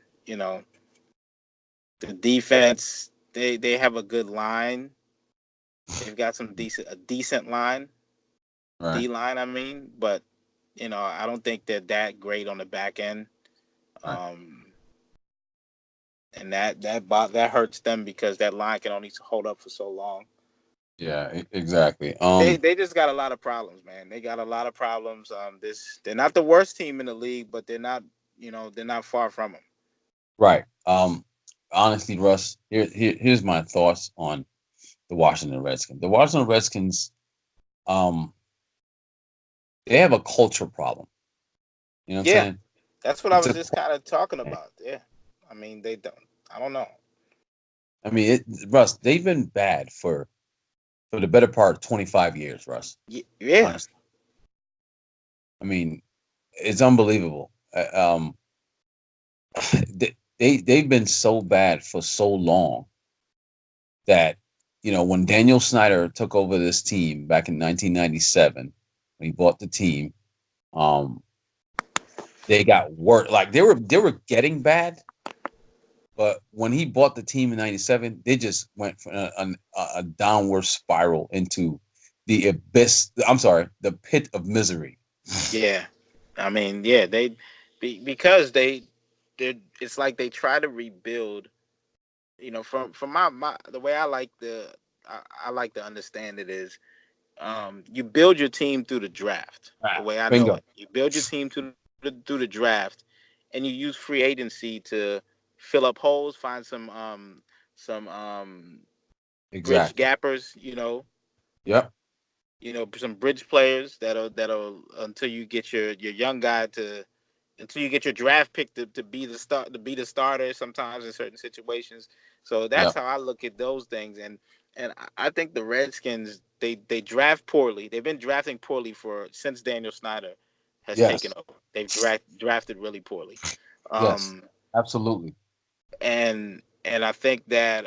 the defense, they have a good line. They've got some decent line, Right. D line. I mean, but I don't think they're that great on the back end. Right. Um, and that hurts them because that line can only hold up for so long. Yeah. Exactly. They just got a lot of problems, man. They got a lot of problems. They're not the worst team in the league, but they're not far from them. Right. Honestly, Russ, here's my thoughts on the Washington Redskins. The Washington Redskins, um, they have a culture problem. You know what I'm Yeah, saying? that's what I It's was a, just kind of talking about. Yeah, I mean they don't. I don't know. I mean, Russ, they've been bad for the better part of 25 years, Russ. Yeah, Honestly, I mean, it's unbelievable. They've been so bad for so long that when Daniel Snyder took over this team back in 1997, when he bought the team, um, they got worse. Like they were getting bad, but when he bought the team in '97, they just went for a downward spiral into the abyss. I'm sorry, the pit of misery. yeah. I mean, yeah. Because they it's like they try to rebuild. From my the way I like to understand it is, you build your team through the draft. The Ah, way I know bingo. it, you build your team through the draft, and you use free agency to fill up holes, find some bridge Exactly. gappers. Yep. Some bridge players that'll until you get your young guy to until you get your draft pick to be the starter sometimes in certain situations. So that's Yep. how I look at those things, and I think the Redskins they draft poorly. They've been drafting poorly for since Daniel Snyder has taken Yes. over. They've drafted really poorly, Yes. um, Absolutely. and I think that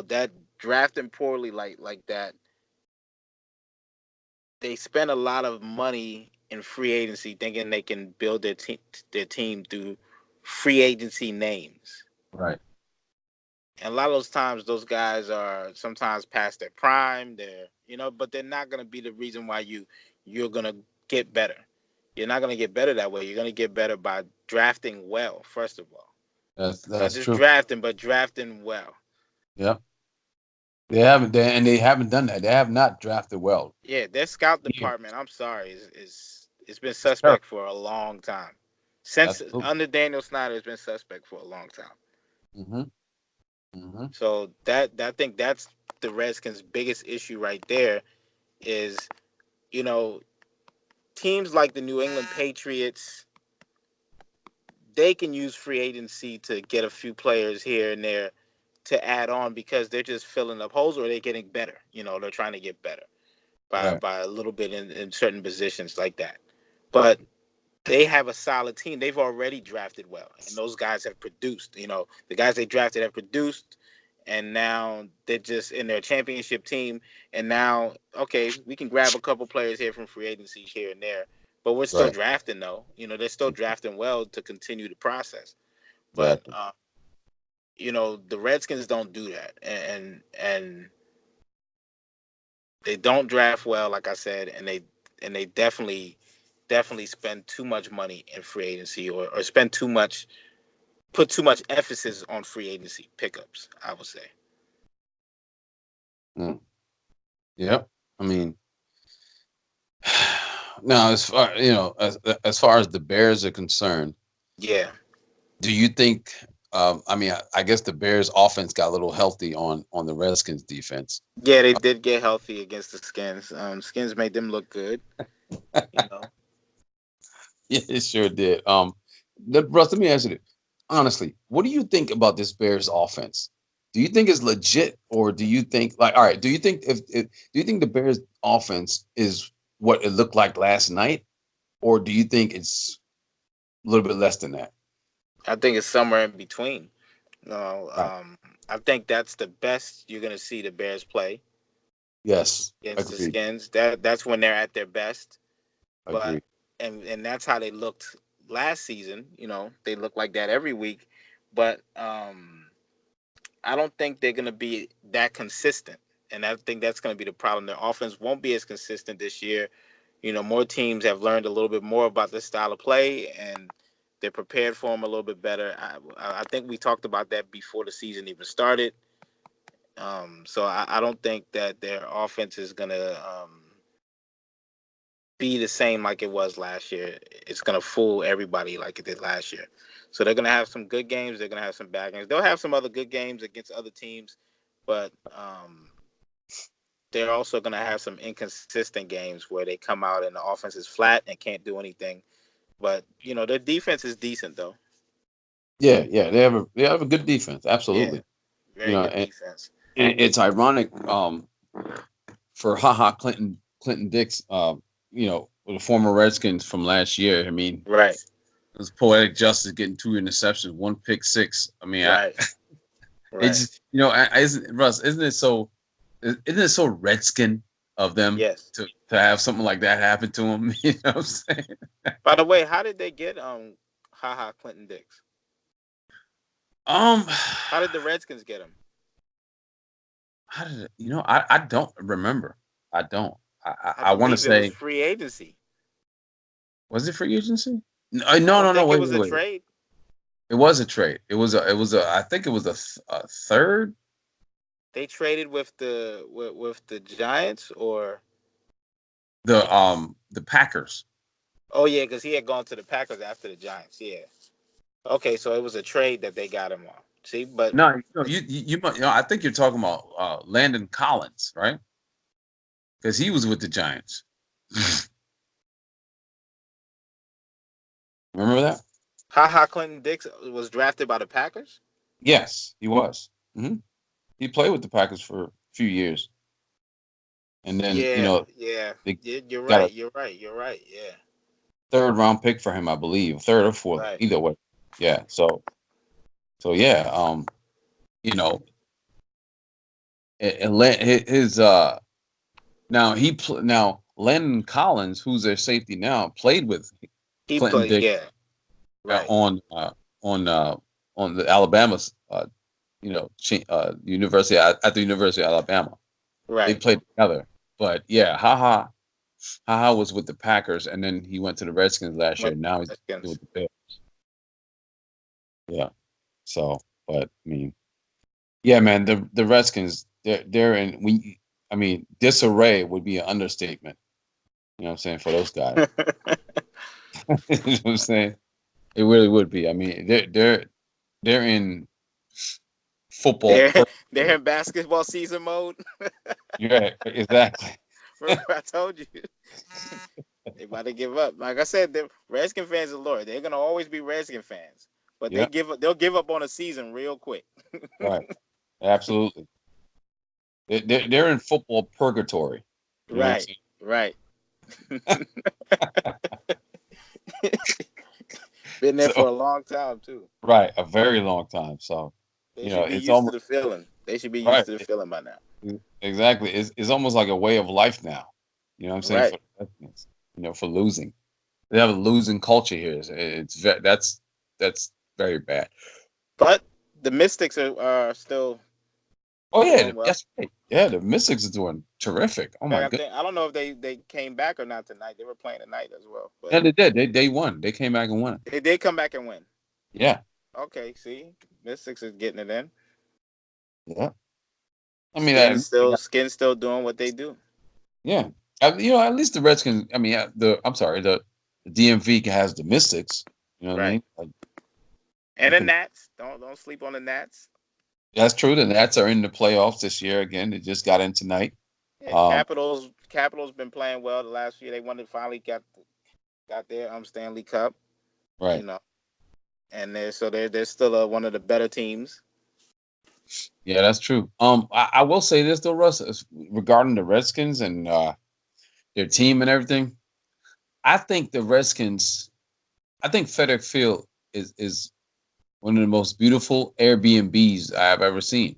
that drafting poorly like that, they spend a lot of money in free agency thinking they can build their team through free agency names. Right. And a lot of those times those guys are sometimes past their prime, but they're not going to be the reason why you're going to get better. You're not going to get better that way. You're going to get better by drafting well, first of all. Not That's just true. drafting, but drafting well. Yep. They haven't done that. They have not drafted well. Yeah, their scout Here. department, I'm sorry, is it's been It's terrible. suspect for a long time. Since Absolutely. under Daniel Snyder, it's been suspect for a long time. Hmm. Hmm. So that I think that's the Redskins' biggest issue right there is, you know, teams like the New England Patriots, they can use free agency to get a few players here and there to add on because they're just filling up holes or they're getting better. They're trying to get better Right. by a little bit in certain positions like that. But they have a solid team. They've already drafted well, and those guys have produced. The guys they drafted have produced, and now they're just in their championship team. And now, okay, we can grab a couple players here from free agency here and there, but we're still Right. drafting though. They're still drafting well to continue the process. But exactly. the Redskins don't do that, and they don't draft well, like I said, and they definitely spend too much money in free agency, or spend too much, put too much emphasis on free agency pickups, I would say. Mm. Yep. I mean, now as far as far as the Bears are concerned, Yeah, do you think? I mean, I guess the Bears' offense got a little healthy on the Redskins' defense. yeah, they did get healthy against the Skins. Skins made them look good, you know. Yeah, it sure did. Russ, let me ask you this. Honestly, what do you think about this Bears offense? Do you think it's legit, or do you think all right? Do you think do you think the Bears offense is what it looked like last night, or do you think it's a little bit less than that? I think it's somewhere in between. Right. I think that's the best you're gonna see the Bears play Yes. against the Agreed. Skins. That's when they're at their best. But Agreed. and that's how they looked last season. They look like that every week. But I don't think they're gonna be that consistent. And I think that's going to be the problem. Their offense won't be as consistent this year. More teams have learned a little bit more about this style of play, and they're prepared for them a little bit better. I think we talked about that before the season even started. So I don't think that their offense is going to be the same like it was last year. It's going to fool everybody like it did last year. So they're going to have some good games. They're going to have some bad games. They'll have some other good games against other teams, but they're also going to have some inconsistent games where they come out and the offense is flat and can't do anything. But their defense is decent though. Yeah, yeah, they have a good defense, Yeah, absolutely. You very know, good and, defense. and it's ironic for Clinton Dix, the former Redskins from last year. I mean, Right, it was poetic justice getting two interceptions, one pick six. I mean, right, it's right. just isn't Russ? Isn't it so Redskin of them Yes. to have something like that happen to him? You know what I'm saying? By the way, how did they get haha Clinton Dix? Um, How did the Redskins get him? how did I don't remember. I don't. I I want to believe it was say, free agency. was it free agency? No, I no, don't no, no. think it Wait, was wait, a wait. trade. It was a trade. It was a. I think it was a third. They traded with the Giants, or The Packers. oh yeah, because he had gone to the Packers after the Giants. Yeah. Okay, so it was a trade that they got him on. See, but No, I think you're talking about Landon Collins, right? Because he was with the Giants. Remember that? haha Clinton Dix was drafted by the Packers. Yes, he was. He played with the Packers for a few years, and then Yeah, yeah, they yeah. You're got right. a You're right. You're right. Yeah, third round pick for him, I believe, third or fourth, right. either way. Yeah. So yeah. You know, his now Landon Collins, who's their safety now, played with He Clinton played. Dix Yeah, uh, right, on uh, on uh, on the Alabama's University at the University of Alabama. They right. played together. But yeah, haha was with the Packers, and then he went to the Redskins last year. Went Now he's Redskins. with the Bears. Yeah. So, but I mean, yeah, man, the Redskins, they're in we. I mean, disarray would be an understatement. You know what I'm saying, for those guys. You know what I'm saying? It really would be. I mean, they're in football they're they're purgatory. in basketball season mode. Yeah, exactly. Remember, I told you they about to give up. Like I said, the Redskin fans are loyal. They're gonna always be Redskin fans, but Yeah, they'll give up on a season real quick. right. Absolutely. They're in football purgatory. You know what I'm Right, saying? right. Been there for So a long time too. right, a very long time. So They should be it's used to almost the feeling. They should be used right. to the feeling by now. Exactly. It's almost like a way of life now. You know what I'm saying? Right. For the Redskins, for losing. They have a losing culture here. That's very bad. But the Mystics are still Oh yeah, doing well. that's right. Yeah, the Mystics are doing terrific. Oh my I god. think I don't know if they came back or not tonight. They were playing tonight as well, but Yeah, they did. They won. They came back and won. they did come back and win. Yeah. Okay, see, Mystics is getting it in. Yeah. I mean, I, Skin still doing what they do. yeah. At least the Redskins. I mean, I'm sorry, the DMV has the Mystics. You know what I Right. mean? Like, And I the can. Nats. Don't sleep on the Nats. That's true. The Nats are in the playoffs this year again. They just got in tonight. Yeah, Um, Capitals been playing well the last year. They won it finally got their Stanley Cup. You right. know, and they're still one of the better teams. Yeah, that's true. I will say this though, Russ, regarding the Redskins and their team and everything. I think the Redskins. I think FedEx Field is one of the most beautiful Airbnbs I have ever seen.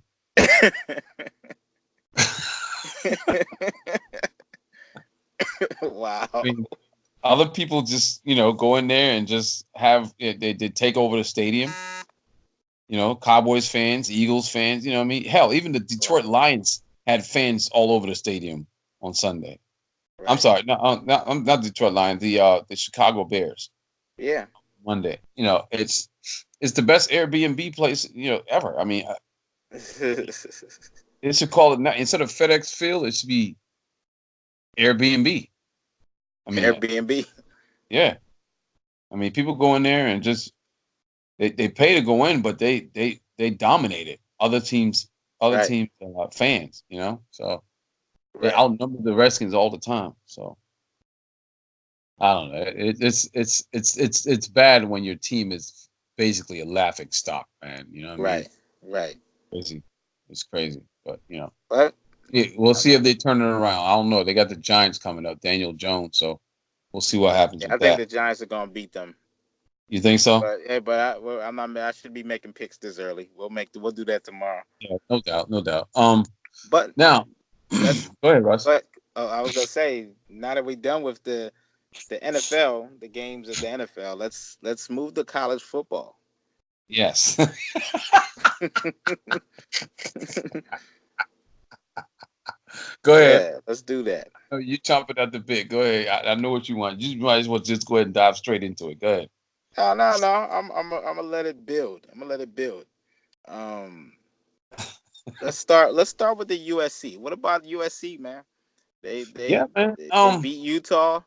I Wow. mean, other people just go in there and just have they take over the stadium. Cowboys fans, Eagles fans. You know what I mean? Hell, even the Detroit Right. Lions had fans all over the stadium on Sunday. I'm Right. sorry, not Detroit Lions. The Chicago Bears Yeah. Monday. It's the best Airbnb place ever. I mean, they should call it not, instead of FedEx Field, it should be Airbnb. I mean, Airbnb. yeah. I mean, people go in there and just they pay to go in, but they dominated other Right. teams fans. So they Right. outnumber the Redskins all the time. So I don't know. It's bad when your team is basically a laughing stock, man. You know what I mean? Right. Right. Crazy. It's crazy, but But yeah, we'll I see if mean, they turn it around. I don't know. They got the Giants coming up, Daniel Jones, so we'll see what happens yeah, with I think that. the Giants are gonna beat them. You think so? I'm not. I should be making picks this early. We'll do that tomorrow. Yeah, no doubt, no doubt. But Now, let's. go ahead, Russ. But I was gonna say, now that we're done with the NFL, the games of the NFL, let's move to college football. Yes. Go ahead. Yeah, let's do that. Oh, you chomping at the bit. Go ahead. I know what you want. You might as well just go ahead and dive straight into it. Go ahead. No, no, no. I'm gonna let it build. I'm gonna let it build. Um, let's start with the USC. What about USC, man? They Yeah, they man. they beat Utah.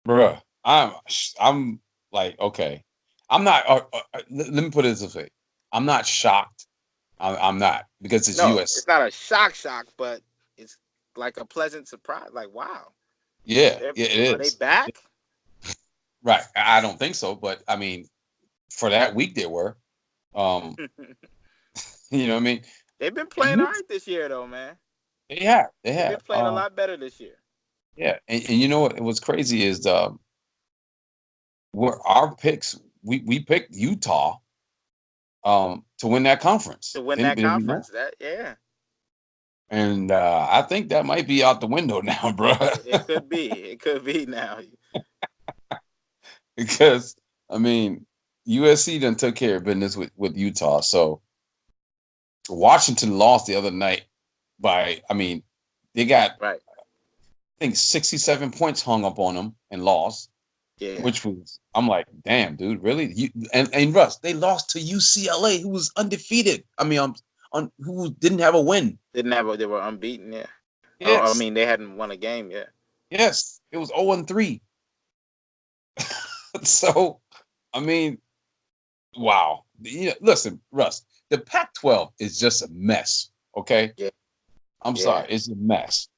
Bruh, I'm like, okay. I'm not. Let me put it this way. I'm not shocked. I'm not because it's No, US. it's not a shock, but it's like a pleasant surprise. Like, wow, Yeah, they're yeah, it are they is. back? Right. I don't think so, but I mean, for that week they were. Um, you know what I mean? They've been And playing all right this year, though, man. they have. They They've been have. playing a lot better this year. Yeah. And you know what? What's crazy is where our picks. We picked Utah to win that conference. To win Didn't, that did we not? conference. That yeah, And I think that might be out the window now, bro. it could be. It could be now. Because I mean, USC done took care of business with Utah. So Washington lost the other night by. I mean, they got Right. I think 67 points hung up on them and lost, Yeah. which was I'm like, damn, dude, really? And Russ, they lost to UCLA, who was undefeated. I mean, who didn't have a win. They were unbeaten. Yeah. Oh, I mean, Yes, they hadn't won a game yet. yes, it was 0-3. So, I mean, wow. Listen, Russ, the Pac-12 is just a mess. Okay, Yeah. I'm Yeah. sorry, it's a mess.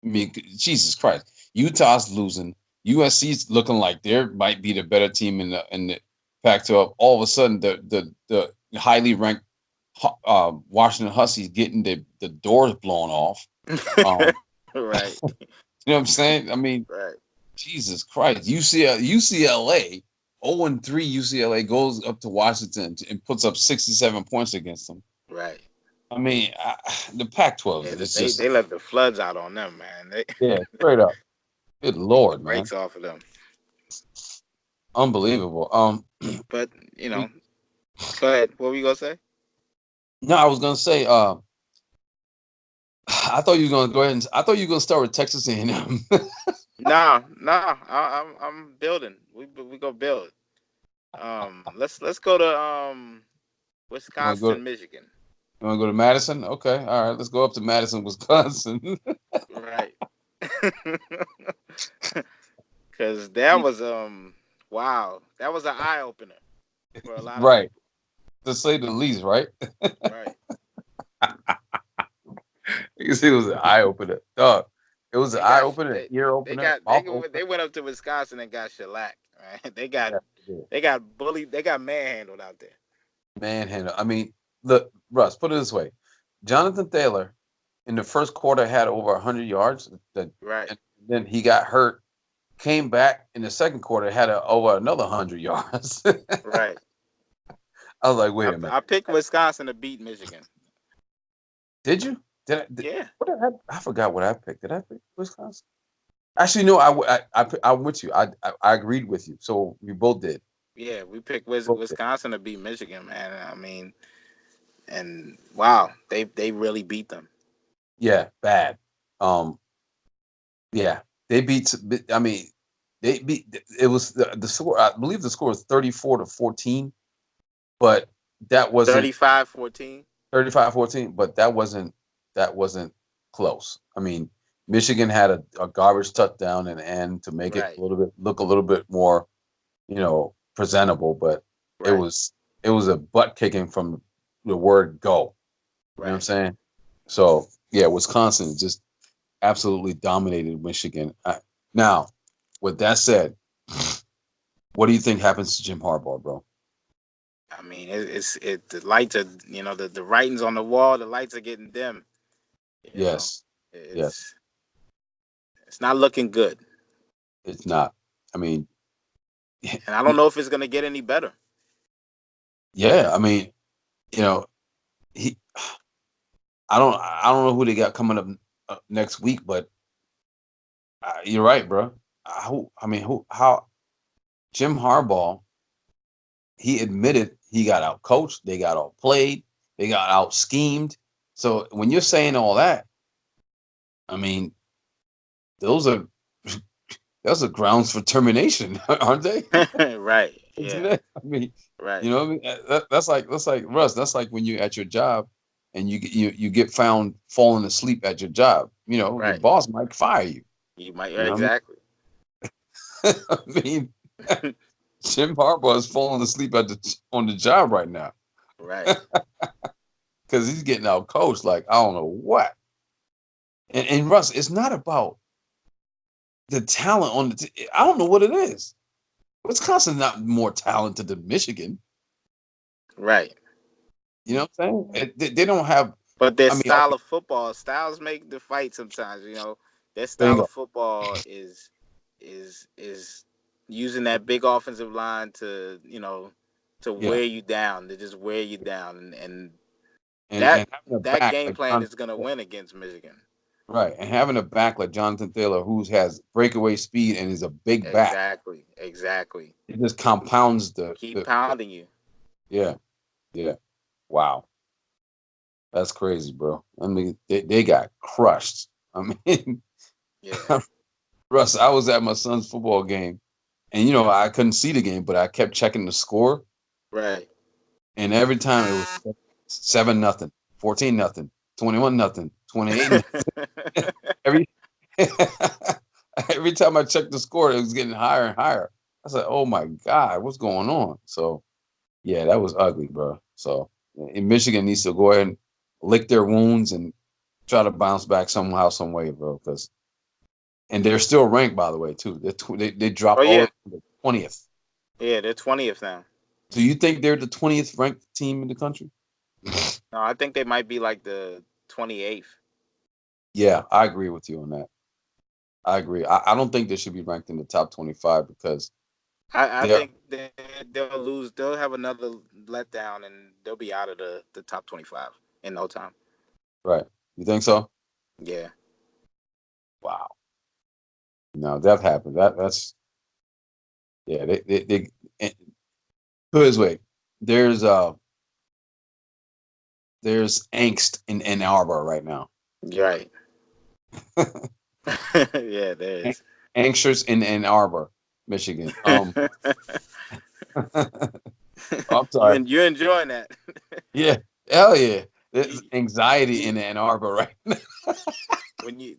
I mean, Jesus Christ, Utah's losing. USC's looking like they might be the better team in the Pac-12. All of a sudden, the highly ranked Washington Huskies getting the doors blown off. Um, Right. you know what I'm saying? I mean, Right. Jesus Christ, UCLA 0-3. UCLA goes up to Washington and puts up 67 points against them. Right. I mean, the Pac-12 Yeah, is they just let the floods out on them, man. They yeah, straight up. Good take the Lord, man. brakes off of them. Unbelievable. But you we- know, go ahead. What were you gonna say? no, I was gonna say, I thought you were gonna go ahead and I thought you were gonna start with Texas A&M. No, no, I'm building. We go build. Let's go to You want to go? Wisconsin, Michigan. You want to go to Madison? Okay, all right. Let's go up to Madison, Wisconsin. Right. Because that was wow, that was an eye opener for a lot of Right, people. to say the least. Right. Right. You can see it was an eye opener. Dog. It was an They eye got opener, they ear they opener, got mouth opener. they went up to Wisconsin and got shellacked. Right. Yeah, yeah. They got bullied. They got manhandled out there. Manhandle. I mean, look, Russ. Put it this way: Jonathan Taylor in the first quarter had over 100 yards. Right. And then he got hurt. Came back in the second quarter, had over another 100 yards. Right. I was like, wait a minute. I picked Wisconsin to beat Michigan. Did you? Yeah. What did I forgot what I picked. Did I pick Wisconsin? Actually, no. I'm with you. I agreed with you. So we both did. Yeah. We picked Both did. Wisconsin to beat Michigan, man. I mean, and wow, they really beat them. Yeah, bad. Um, yeah, they beat. I mean, they beat. It was the score. I believe the score was 34-14, but that wasn't 35-14. 35-14. But that wasn't close. I mean, Michigan had a garbage touchdown in the end to make it Right. a little bit look a little bit more, presentable. But it Right. was it was a butt kicking from the word go. You know what I'm Right. saying? So yeah, Wisconsin just absolutely dominated Michigan. Now, with that said, what do you think happens to Jim Harbaugh, bro? I mean, the lights are the writings on the wall. The lights are getting dim. You know, Yes, yes, it's it's not looking good, it's not. I mean, and I don't know if it's gonna get any better. yeah, I mean, you know, he. I don't know who they got coming up next week, but you're right, bro. I mean, how Jim Harbaugh? He admitted he got out coached, they got outplayed, they got out schemed. So when you're saying all that, I mean, those are those are grounds for termination, aren't they? Right? Isn't Yeah. it? I mean, Right. what I mean? That's like Russ. That's like when you're at your job and you get found falling asleep at your job. Your Right. boss might fire you. You might You know what exactly. I mean? I mean, Jim Harbaugh is falling asleep on the job right now Right. because he's getting out coached. Like I don't know what. And Russ, it's not about the talent on the. I don't know what it is. Wisconsin's not more talented than Michigan. Right. You know what I'm saying? They don't have. But their I mean, style okay, of football, styles make the fight sometimes. Their style of bingo. football is using that big offensive line to to Yeah, wear you down, to just wear you down, and and that having a that back game like plan Jonathan is gonna Taylor, win against Michigan. right, and having a back like Jonathan Taylor, who has breakaway speed and is a big back, Exactly. Exactly. it just compounds Keep pounding you. yeah, yeah. Wow, that's crazy, bro. I mean, they got crushed. I mean, Yeah. Russ, I was at my son's football game, and I couldn't see the game, but I kept checking the score, Right. and every time it was 7-0, 14-0, 21-0, 28. Every every time I checked the score, it was getting higher and higher. I said, "Oh my god, what's going on?" So yeah, that was ugly, bro. So in Michigan needs to go ahead and lick their wounds and try to bounce back somehow, some way, bro. And they're still ranked, by the way, too. They Oh dropped all yeah. the way to 20th. Yeah, they're 20th now. Do you think they're the 20th ranked team in the country? No, I think they might be like the 28th. Yeah, I agree with you on that. I agree. I don't think they should be ranked in the top 25 because I they're think they'll lose. They'll have another letdown, and they'll be out of the top 25 in no time. right. You think so? Yeah. Wow. No, that happened. That's Yeah, they put it this way, there's uh there's angst in Ann Arbor right now. Right. Yeah, there An- is. Anxious in Ann Arbor, Michigan. I'm sorry. You enjoying that? Yeah, hell yeah. There's anxiety in Ann Arbor right now. When you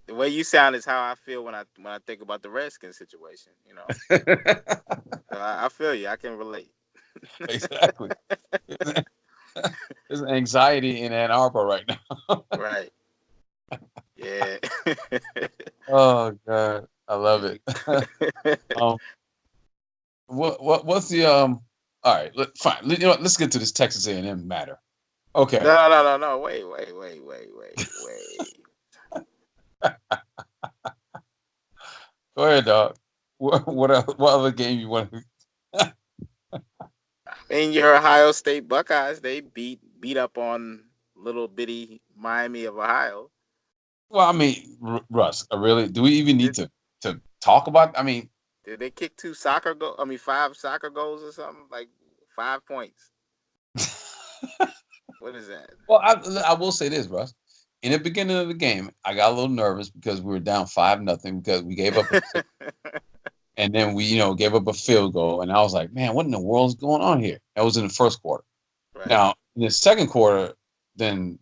the way you sound is how I feel when I think about the Redskins situation. You know, so I feel you. I can relate. Exactly. There's anxiety in Ann Arbor right now. Right. Yeah. Oh God, I love it. um, what's the All right, fine. You know what, let's get to this Texas A&M matter. Okay, No. Wait. go ahead, dog. What other game you want to? In your Ohio State Buckeyes, they beat up on little bitty Miami of Ohio. Well, I mean, Russ, really, do we even need Did to talk about? I mean, did they kick two soccer goal? I mean, five soccer goals or something like 5 points. What is that? well, I will say this, Russ. In the beginning of the game, I got a little nervous because we were down 5-0 because we gave up and then we, gave up a field goal, and I was like, man, what in the world is going on here? That was in the first quarter. Right, Now, in the second quarter, then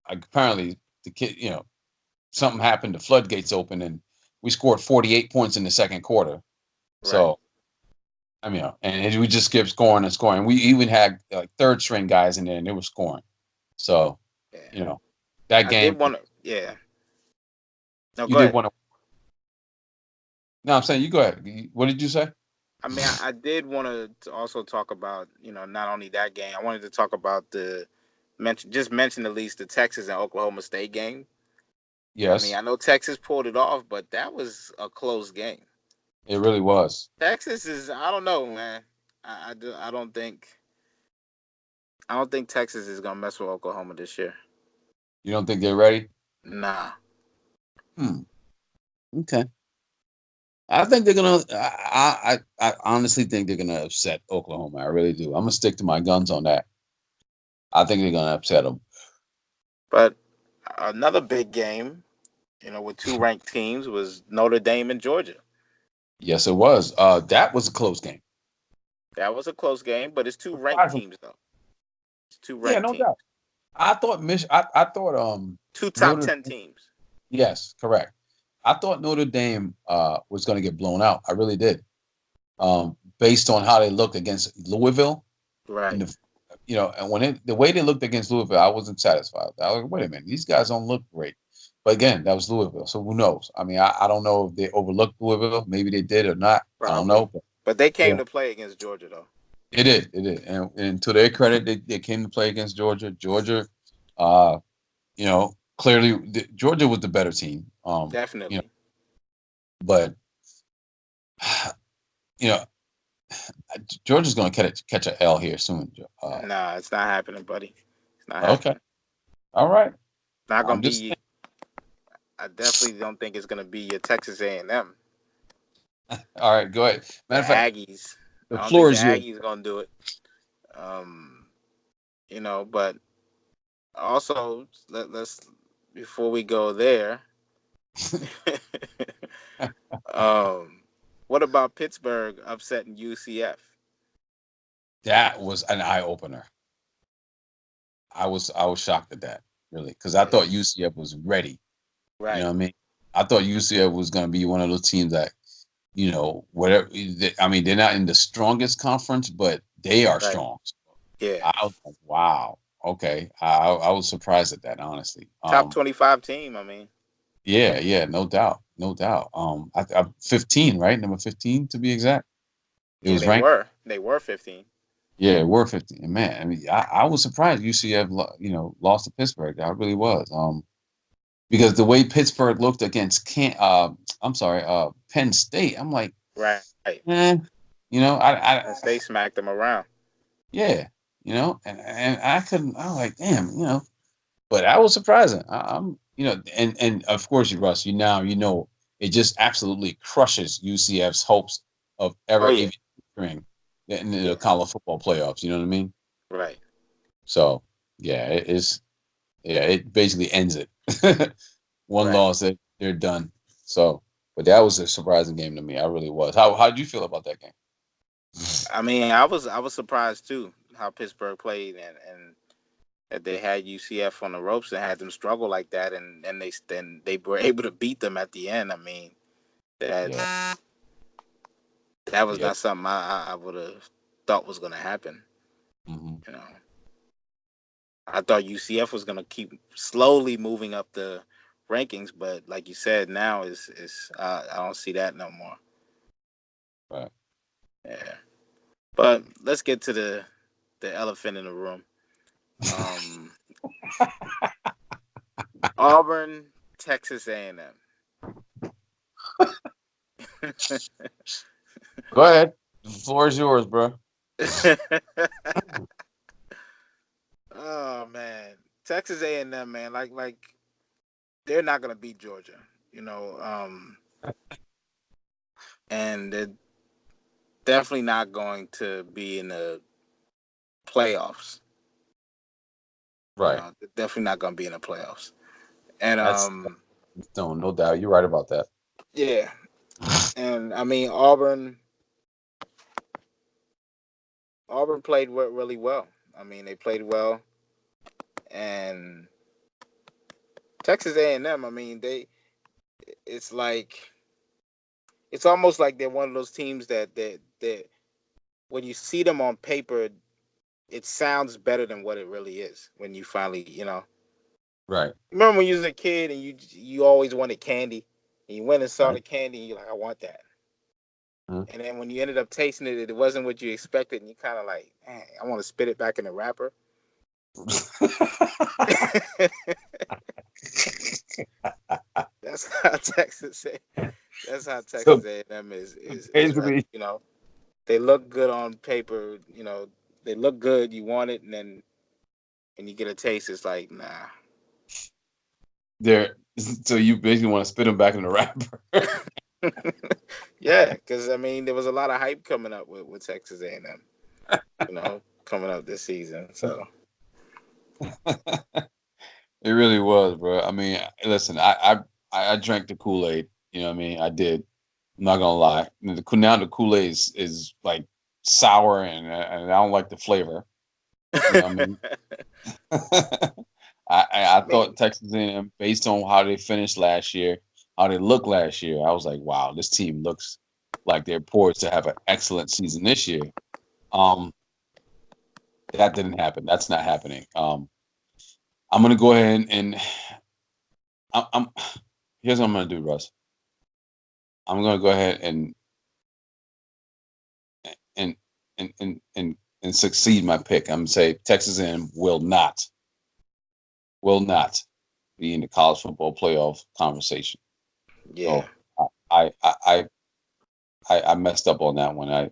apparently the kid, something happened, the floodgates opened, and we scored 48 points in the second quarter. right. So, I mean, and we just kept scoring and scoring. We even had like third string guys in there, and they were scoring. So, Yeah, you know, that I game, did want to. Yeah. No, you go did ahead. want to. No, I'm saying you go ahead. What did you say? I mean, I did want to also talk about not only that game. I wanted to talk about the mention at least the Texas and Oklahoma State game. I mean, Yes, I know Texas pulled it off, but that was a close game. it really was. Texas is I don't know, man. I don't think Texas is gonna mess with Oklahoma this year. You don't think they're ready? Nah, Hmm. Okay. I think they're gonna. I honestly think they're gonna upset Oklahoma. I really do. I'm gonna stick to my guns on that. I think they're gonna upset them. but another big game, with two ranked teams was Notre Dame and Georgia. Yes, it was. That was a close game. That was a close game, but it's two ranked Surprisingly, teams though. It's two yeah, ranked no teams, doubt. I thought I thought two top Notre. 10 teams. Yes, correct. I thought Notre Dame was going to get blown out. I really did. Based on how they looked against Louisville in Right, the, and the way they looked against Louisville, I wasn't satisfied. I was like, wait a minute, these guys don't look great. But again, that was Louisville, so who knows? I mean, I don't know if they overlooked Louisville. Maybe they did or not. I don't know. probably. But But they came yeah, to play against Georgia though. it did. It did. And to their credit, they came to play against Georgia. Georgia, uh, clearly Georgia was the better team. Definitely. But you know, Georgia's going to catch a L here soon. Nah, it's not happening, buddy. It's not Okay, happening. all right. It's not gonna I'm just be. I definitely don't think it's gonna be your Texas A&M. all right. Go ahead. The Matter of fact, Aggies. the I don't think floor the is yours. Aggies gonna do it. Um, but also let's before we go there. um, what about Pittsburgh upsetting UCF? That was an eye opener. I was shocked at that really because I Yeah, thought UCF was ready. You know right, what I mean? I thought UCF was going to be one of those teams that whatever. I mean, they're not in the strongest conference, but they are right. strong. Yeah, I was like, wow. Okay, I was surprised at that honestly. top 25 team. I mean, Yeah, yeah, no doubt, no doubt. I 15, right? Number 15 to be exact. It yeah, was ranked. they were 15. Yeah, we're 15. And man, I mean, I was surprised UCF, lost to Pittsburgh. I really was. Because the way Pittsburgh looked against I'm sorry, Penn State. I'm like, Right, eh, and they smacked them around. yeah, and I couldn't. I was like, damn, but that was surprising. I'm, and of course, Russ, it just absolutely crushes UCF's hopes of Oh ever yeah, featuring in the yeah, college football playoffs. You know what I mean? right, So yeah, it is. Yeah, it basically ends it. One right. loss, they're done. So, but that was a surprising game to me. I really was. How did you feel about that game? I mean, I was surprised too how Pittsburgh played and that they had UCF on the ropes and had them struggle like that, and they were able to beat them at the end. I mean, that Yeah, that was yeah. not something I would have thought was going to happen. Hmm. You know, I thought UCF was going to keep slowly moving up the rankings, but like you said, now is I don't see that no more. Right. Yeah, but let's get to the elephant in the room. Um, Auburn, Texas A&M. Go ahead. The floor is yours, bro. Oh man, Texas A&M, man, like they're not gonna beat Georgia, you know, and they're definitely not going to be in the playoffs. You Right. know, they're definitely not gonna be in the playoffs. And That's no doubt. You're right about that. yeah, and I mean Auburn played really well. I mean, they played well, and Texas A&M. I mean, it's like it's almost like they're one of those teams that when you see them on paper, it sounds better than what it really is when you finally, Right. remember when you was a kid and you always wanted candy, and you went and saw Right. the candy and you're like, I want that. Mhm. And then when you ended up tasting it, it wasn't what you expected, and you kind of like, man, I want to spit it back in the wrapper. That's how Texas. That's how So Texas A&M is right. basically, They look good on paper. They look good. You want it, and then and you get a taste. It's like, nah. they're so you basically want to spit them back in the wrapper. Yeah, because I mean, there was a lot of hype coming up with Texas A&M. Coming up this season. So It really was, bro. I mean, listen, I drank the Kool Aid. You know what I mean? I did. I'm not gonna lie. Now the Kool Aid is like sour and I don't like the flavor. You know what I mean? I I thought mean, Texas A&M, based on how they finished last year, how they looked last year, I was like, wow, this team looks like they're poised to have an excellent season this year. Um, that didn't happen. That's not happening. I'm gonna go ahead and I'm here's what I'm gonna do, Russ. I'm gonna go ahead and and and and, and succeed my pick. I'm gonna say Texas A&M will not be in the college football playoff conversation. yeah. So I I I I messed up on that one. I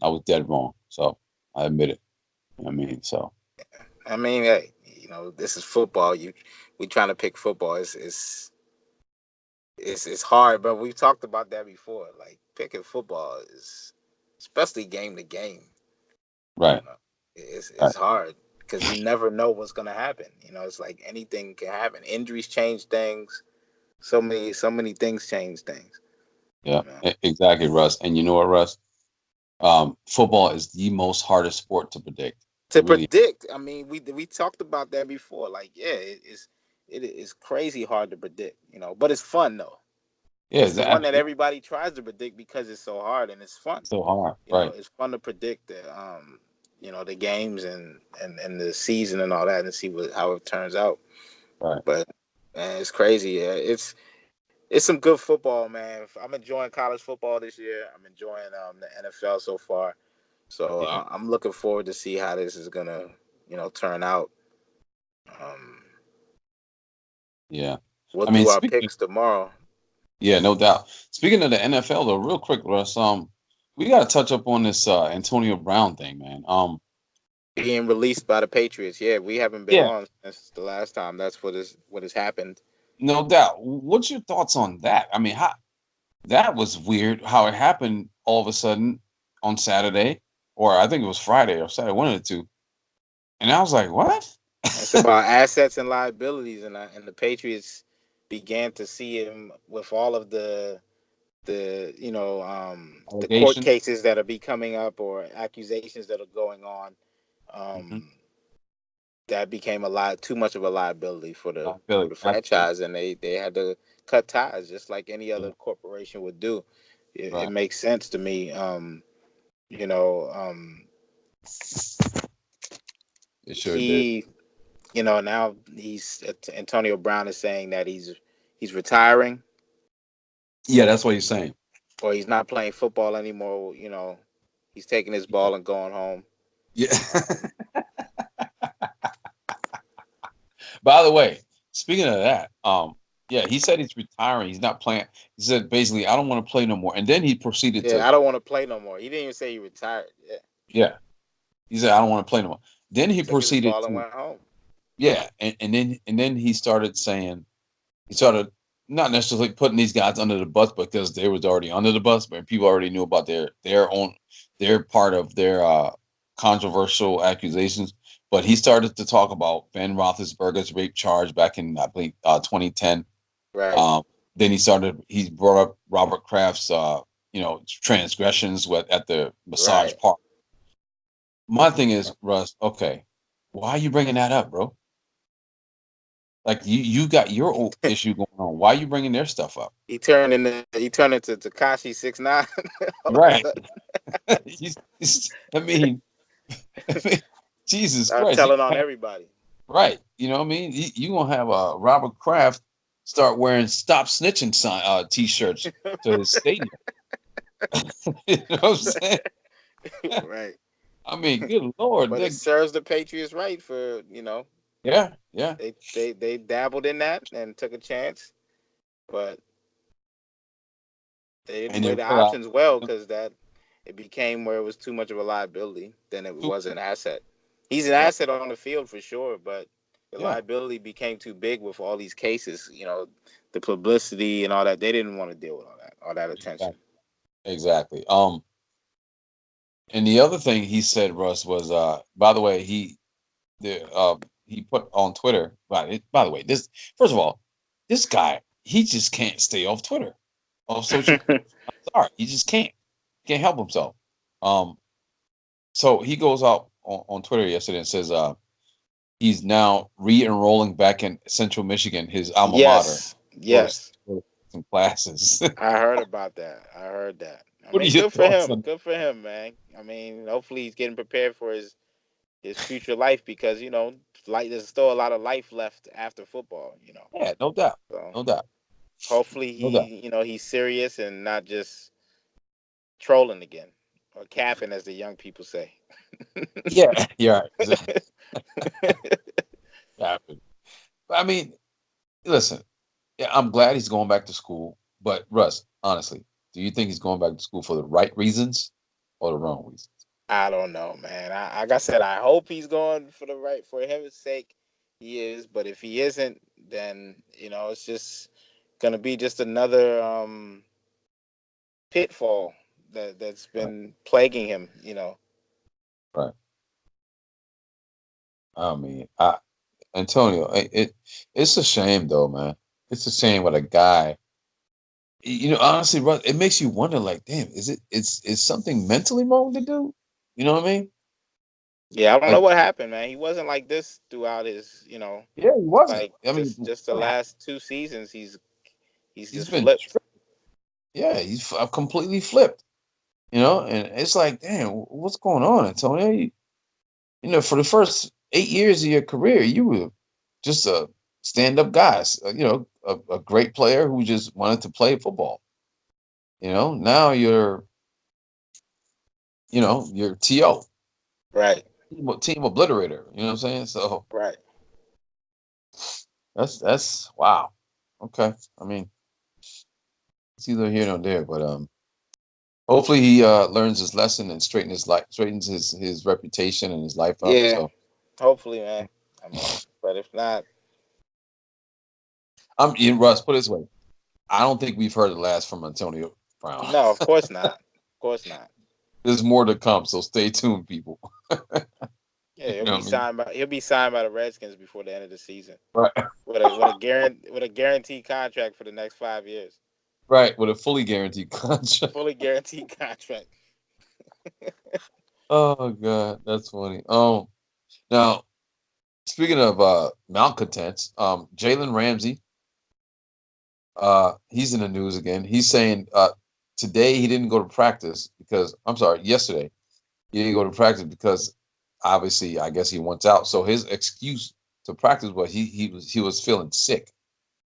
was dead wrong. So I admit it. You know what I mean? So I mean, hey, this is football. We trying to pick football. It's hard, but we've talked about that before. Like picking football is, especially game to game. right, right, It's hard because you never know what's gonna happen. It's like anything can happen. Injuries change things. So many things change things. yeah, You know, exactly, Russ. And you know what, Russ? Football is the most hardest sport to predict. to It really, predict. I mean, we talked about that before. Like, yeah, it is crazy hard to predict. But it's fun though. yeah, It's it's the one that absolutely everybody tries to predict because it's so hard and it's fun. so hard. Right, It's fun to predict the games and the season and all that and see how it turns out. right. But man, it's crazy. Yeah, it's some good football, man. I'm enjoying college football this year. I'm enjoying the NFL so far. So Yeah, I'm looking forward to see how this is gonna turn out. Um, yeah. we'll I mean, do our speaking, picks tomorrow. yeah, no doubt. Speaking of the NFL, though, real quick, Russ, we got to touch up on this Antonio Brown thing, man. Being released by the Patriots. Yeah, we haven't been Yeah, on since the last time. That's what has happened. no doubt. What's your thoughts on that? I mean, that was weird how it happened all of a sudden on Saturday, or I think it was Friday or Saturday, one of the two. And I was like, what? It's about assets and liabilities, and the Patriots began to see him with all of the court Allegations. cases that are be coming up or accusations that are going on. Hmm. Um, that became a lot too much of a liability for Liability, the absolutely. franchise, and they had to cut ties just like any Yeah, other corporation would do. It right. makes sense to me. You know, It sure did. he, now Antonio Brown is saying that he's retiring Yeah, that's what he's saying. or he's not playing football anymore. He's taking his Yeah. ball and going home. Yeah. Um, By the way, speaking of that, yeah, he said he's retiring. He's not playing. He said basically, I don't want to play no more. And then he proceeded yeah, to, I don't want to play no more. He didn't even say he retired. Yeah, yeah, he said I don't want to play no more. Then he took his proceeded ball and to, went home. yeah, and then he started saying he started not necessarily putting these guys under the bus because they was already under the bus, but people already knew about their own their part of their controversial accusations. But he started to talk about Ben Roethlisberger's rape charge back in I believe 2010. Right, Um, then he brought up Robert Kraft's transgressions at the massage right. park. My thing is, Russ, okay, why are you bringing that up, bro? Like you got your own issue going on. Why are you bringing their stuff up? He turned into Takashi 6ix9ine all of a Right. sudden. I mean, I mean, Jesus Started Christ, you telling on gonna have, everybody. right? You know what I mean? You gonna have Robert Kraft start wearing "Stop Snitching" T-shirts to his stadium. You know what I'm saying? Right. I mean, good lord, But it serves the Patriots right for yeah, yeah. they dabbled in that and took a chance, but they didn't And weigh they the realized, options well because that it became where it was too much of a liability than it was an asset. He's an yeah, asset on the field for sure, but the yeah, liability became too big with all these cases. The publicity and all that. They didn't want to deal with all that attention. exactly, exactly. And the other thing he said, Russ, was by the way, he put on Twitter. By the way, this first of all, this guy he just can't stay off Twitter, off social. I'm sorry, he just can't help himself. Um, so he goes out on Twitter yesterday and says he's now re-enrolling back in Central Michigan, his alma mater, Yes, for yes. some classes. I heard about that. I heard that. I What are mean, your good for thoughts him. on? Good for him, man. I mean, hopefully he's getting prepared for his future life because like there's still a lot of life left after football. Yeah, no doubt, So no doubt, hopefully no doubt. he's serious and not just trolling again or capping, as the young people say. Yeah, yeah, exactly. Yeah, I mean, listen, yeah, I'm glad he's going back to school. But Russ, honestly, do you think he's going back to school for the right reasons or the wrong reasons? I don't know, man. Like I said, I hope he's going for the right for his sake. He is, but if he isn't, then it's just gonna be just another pitfall that's Right, been plaguing him. right. I mean, Antonio, it's a shame though, man. It's a shame what a guy. Honestly, Russ, it makes you wonder. Like, damn, is something mentally wrong to do? You know what I mean? Yeah, I don't know Like, what happened, man. He wasn't like this throughout his. yeah, he wasn't. Like I mean, just the what happened? last two seasons, he's He's just been, flipped. yeah, he's completely flipped. And it's like, damn, what's going on, Antonio? For the first 8 years of your career, you were just a stand-up guy, a great player who just wanted to play football. Now you're TO, Right, team obliterator. You know what I'm saying? So right. that's wow. Okay, I mean, it's either here nor there, but hopefully he learns his lesson and straightens his reputation and his life up. Yeah, So hopefully, man. I mean, but if not, Russ. Put it this way. I don't think we've heard the last from Antonio Brown. No, of course not. Of course not. There's more to come, so stay tuned, people. Yeah, You know what I mean? he'll be signed by the Redskins before the end of the season Right, with a guaranteed contract for the next 5 years. right, with a fully guaranteed contract. Fully guaranteed contract. Oh God, that's funny. Now speaking of malcontents, Jalen Ramsey, he's in the news again. He's saying today he didn't go to practice because I'm sorry, yesterday he didn't go to practice because obviously I guess he wants out. So his excuse to practice was he was feeling sick,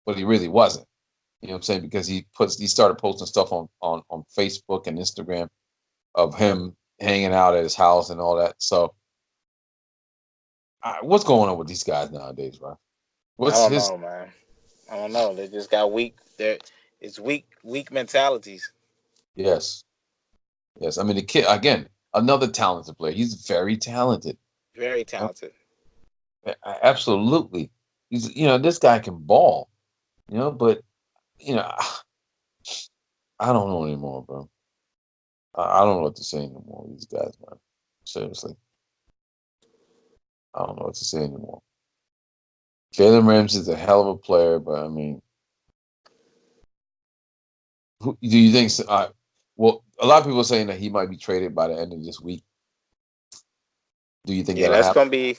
but he really wasn't. You know what I'm saying? Because he started posting stuff on Facebook and Instagram of him hanging out at his house and all that. So what's going on with these guys nowadays, right? I What's don't his know, man. I don't know. They just got weak. It's weak mentalities. yes. Yes. I mean the kid again, another talented player. He's very talented. Very Uh, talented. Absolutely. This guy can ball, but you know, I don't know anymore, bro. I don't know what to say anymore. These guys, man. Seriously, I don't know what to say anymore. Jalen Ramsey is a hell of a player, but I mean, do you think? Well, a lot of people are saying that he might be traded by the end of this week. Do you think Yeah, that'll that's happen? gonna be.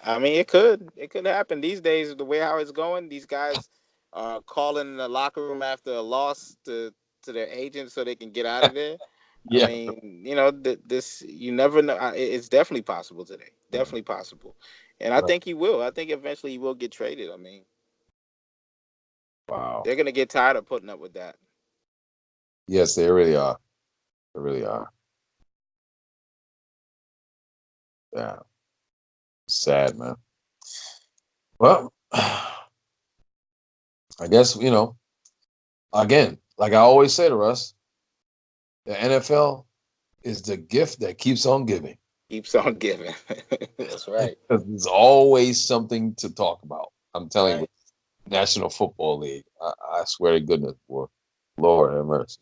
I mean, it could happen these days. The way how it's going, these guys are calling in the locker room after a loss to their agents so they can get out of there. I Yeah. mean, this you never know. It's definitely possible today. Definitely possible, and I Right. think he will. I think eventually he will get traded. I mean, Wow. they're gonna get tired of putting up with that. Yes, they really are. They really are. Yeah. Sad, man. Well, I guess again, like I always say to Russ, the NFL is the gift that keeps on giving. Keeps on giving. That's right. Because there's always something to talk about. I'm telling you, Right. National Football League. I swear to goodness, boy, Lord have mercy.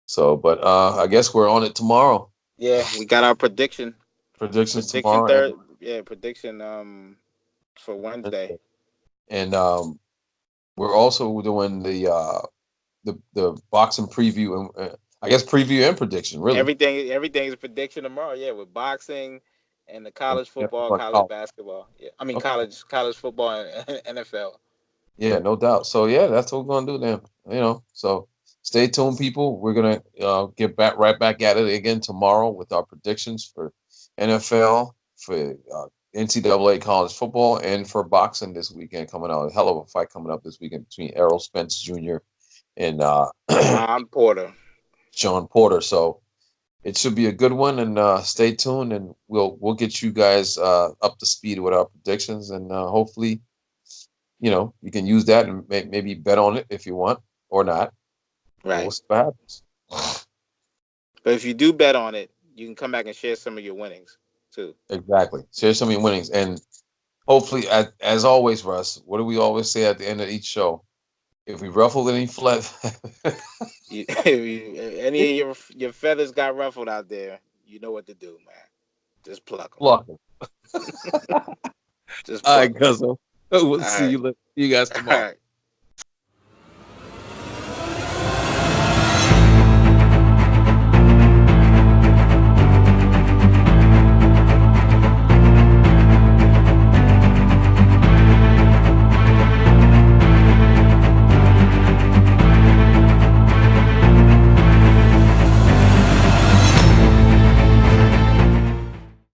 So, but I guess we're on it tomorrow. Yeah, we got our prediction. Predictions Prediction tomorrow, third. Yeah, prediction for Wednesday. and we're also doing the boxing preview and I guess preview and prediction, really. Everything is prediction tomorrow. Yeah, with boxing and the And college yeah, football, like college college. basketball. Yeah, I mean Okay. college football and NFL. Yeah, no doubt. So yeah, that's what we're gonna do then. So stay tuned, people. We're gonna get back right back at it again tomorrow with our predictions for NFL, for NCAA college football, and for boxing this weekend coming out. A hell of a fight coming up this weekend between Errol Spence Jr. and John Porter. John Porter. So it should be a good one, and stay tuned, and we'll get you guys up to speed with our predictions, and hopefully you can use that and maybe bet on it if you want or not. And we'll Right. see what happens. But if you do bet on it, you can come back and share some of your winnings too. Exactly. Share some of your winnings. And hopefully, as always, Russ, what do we always say at the end of each show? If we ruffled any Any of your feathers got ruffled out there, you know what to do, man. Just pluck them. pluck 'em. Just All pluck right, them. Cuzzo. We'll All see right. you guys All tomorrow. right.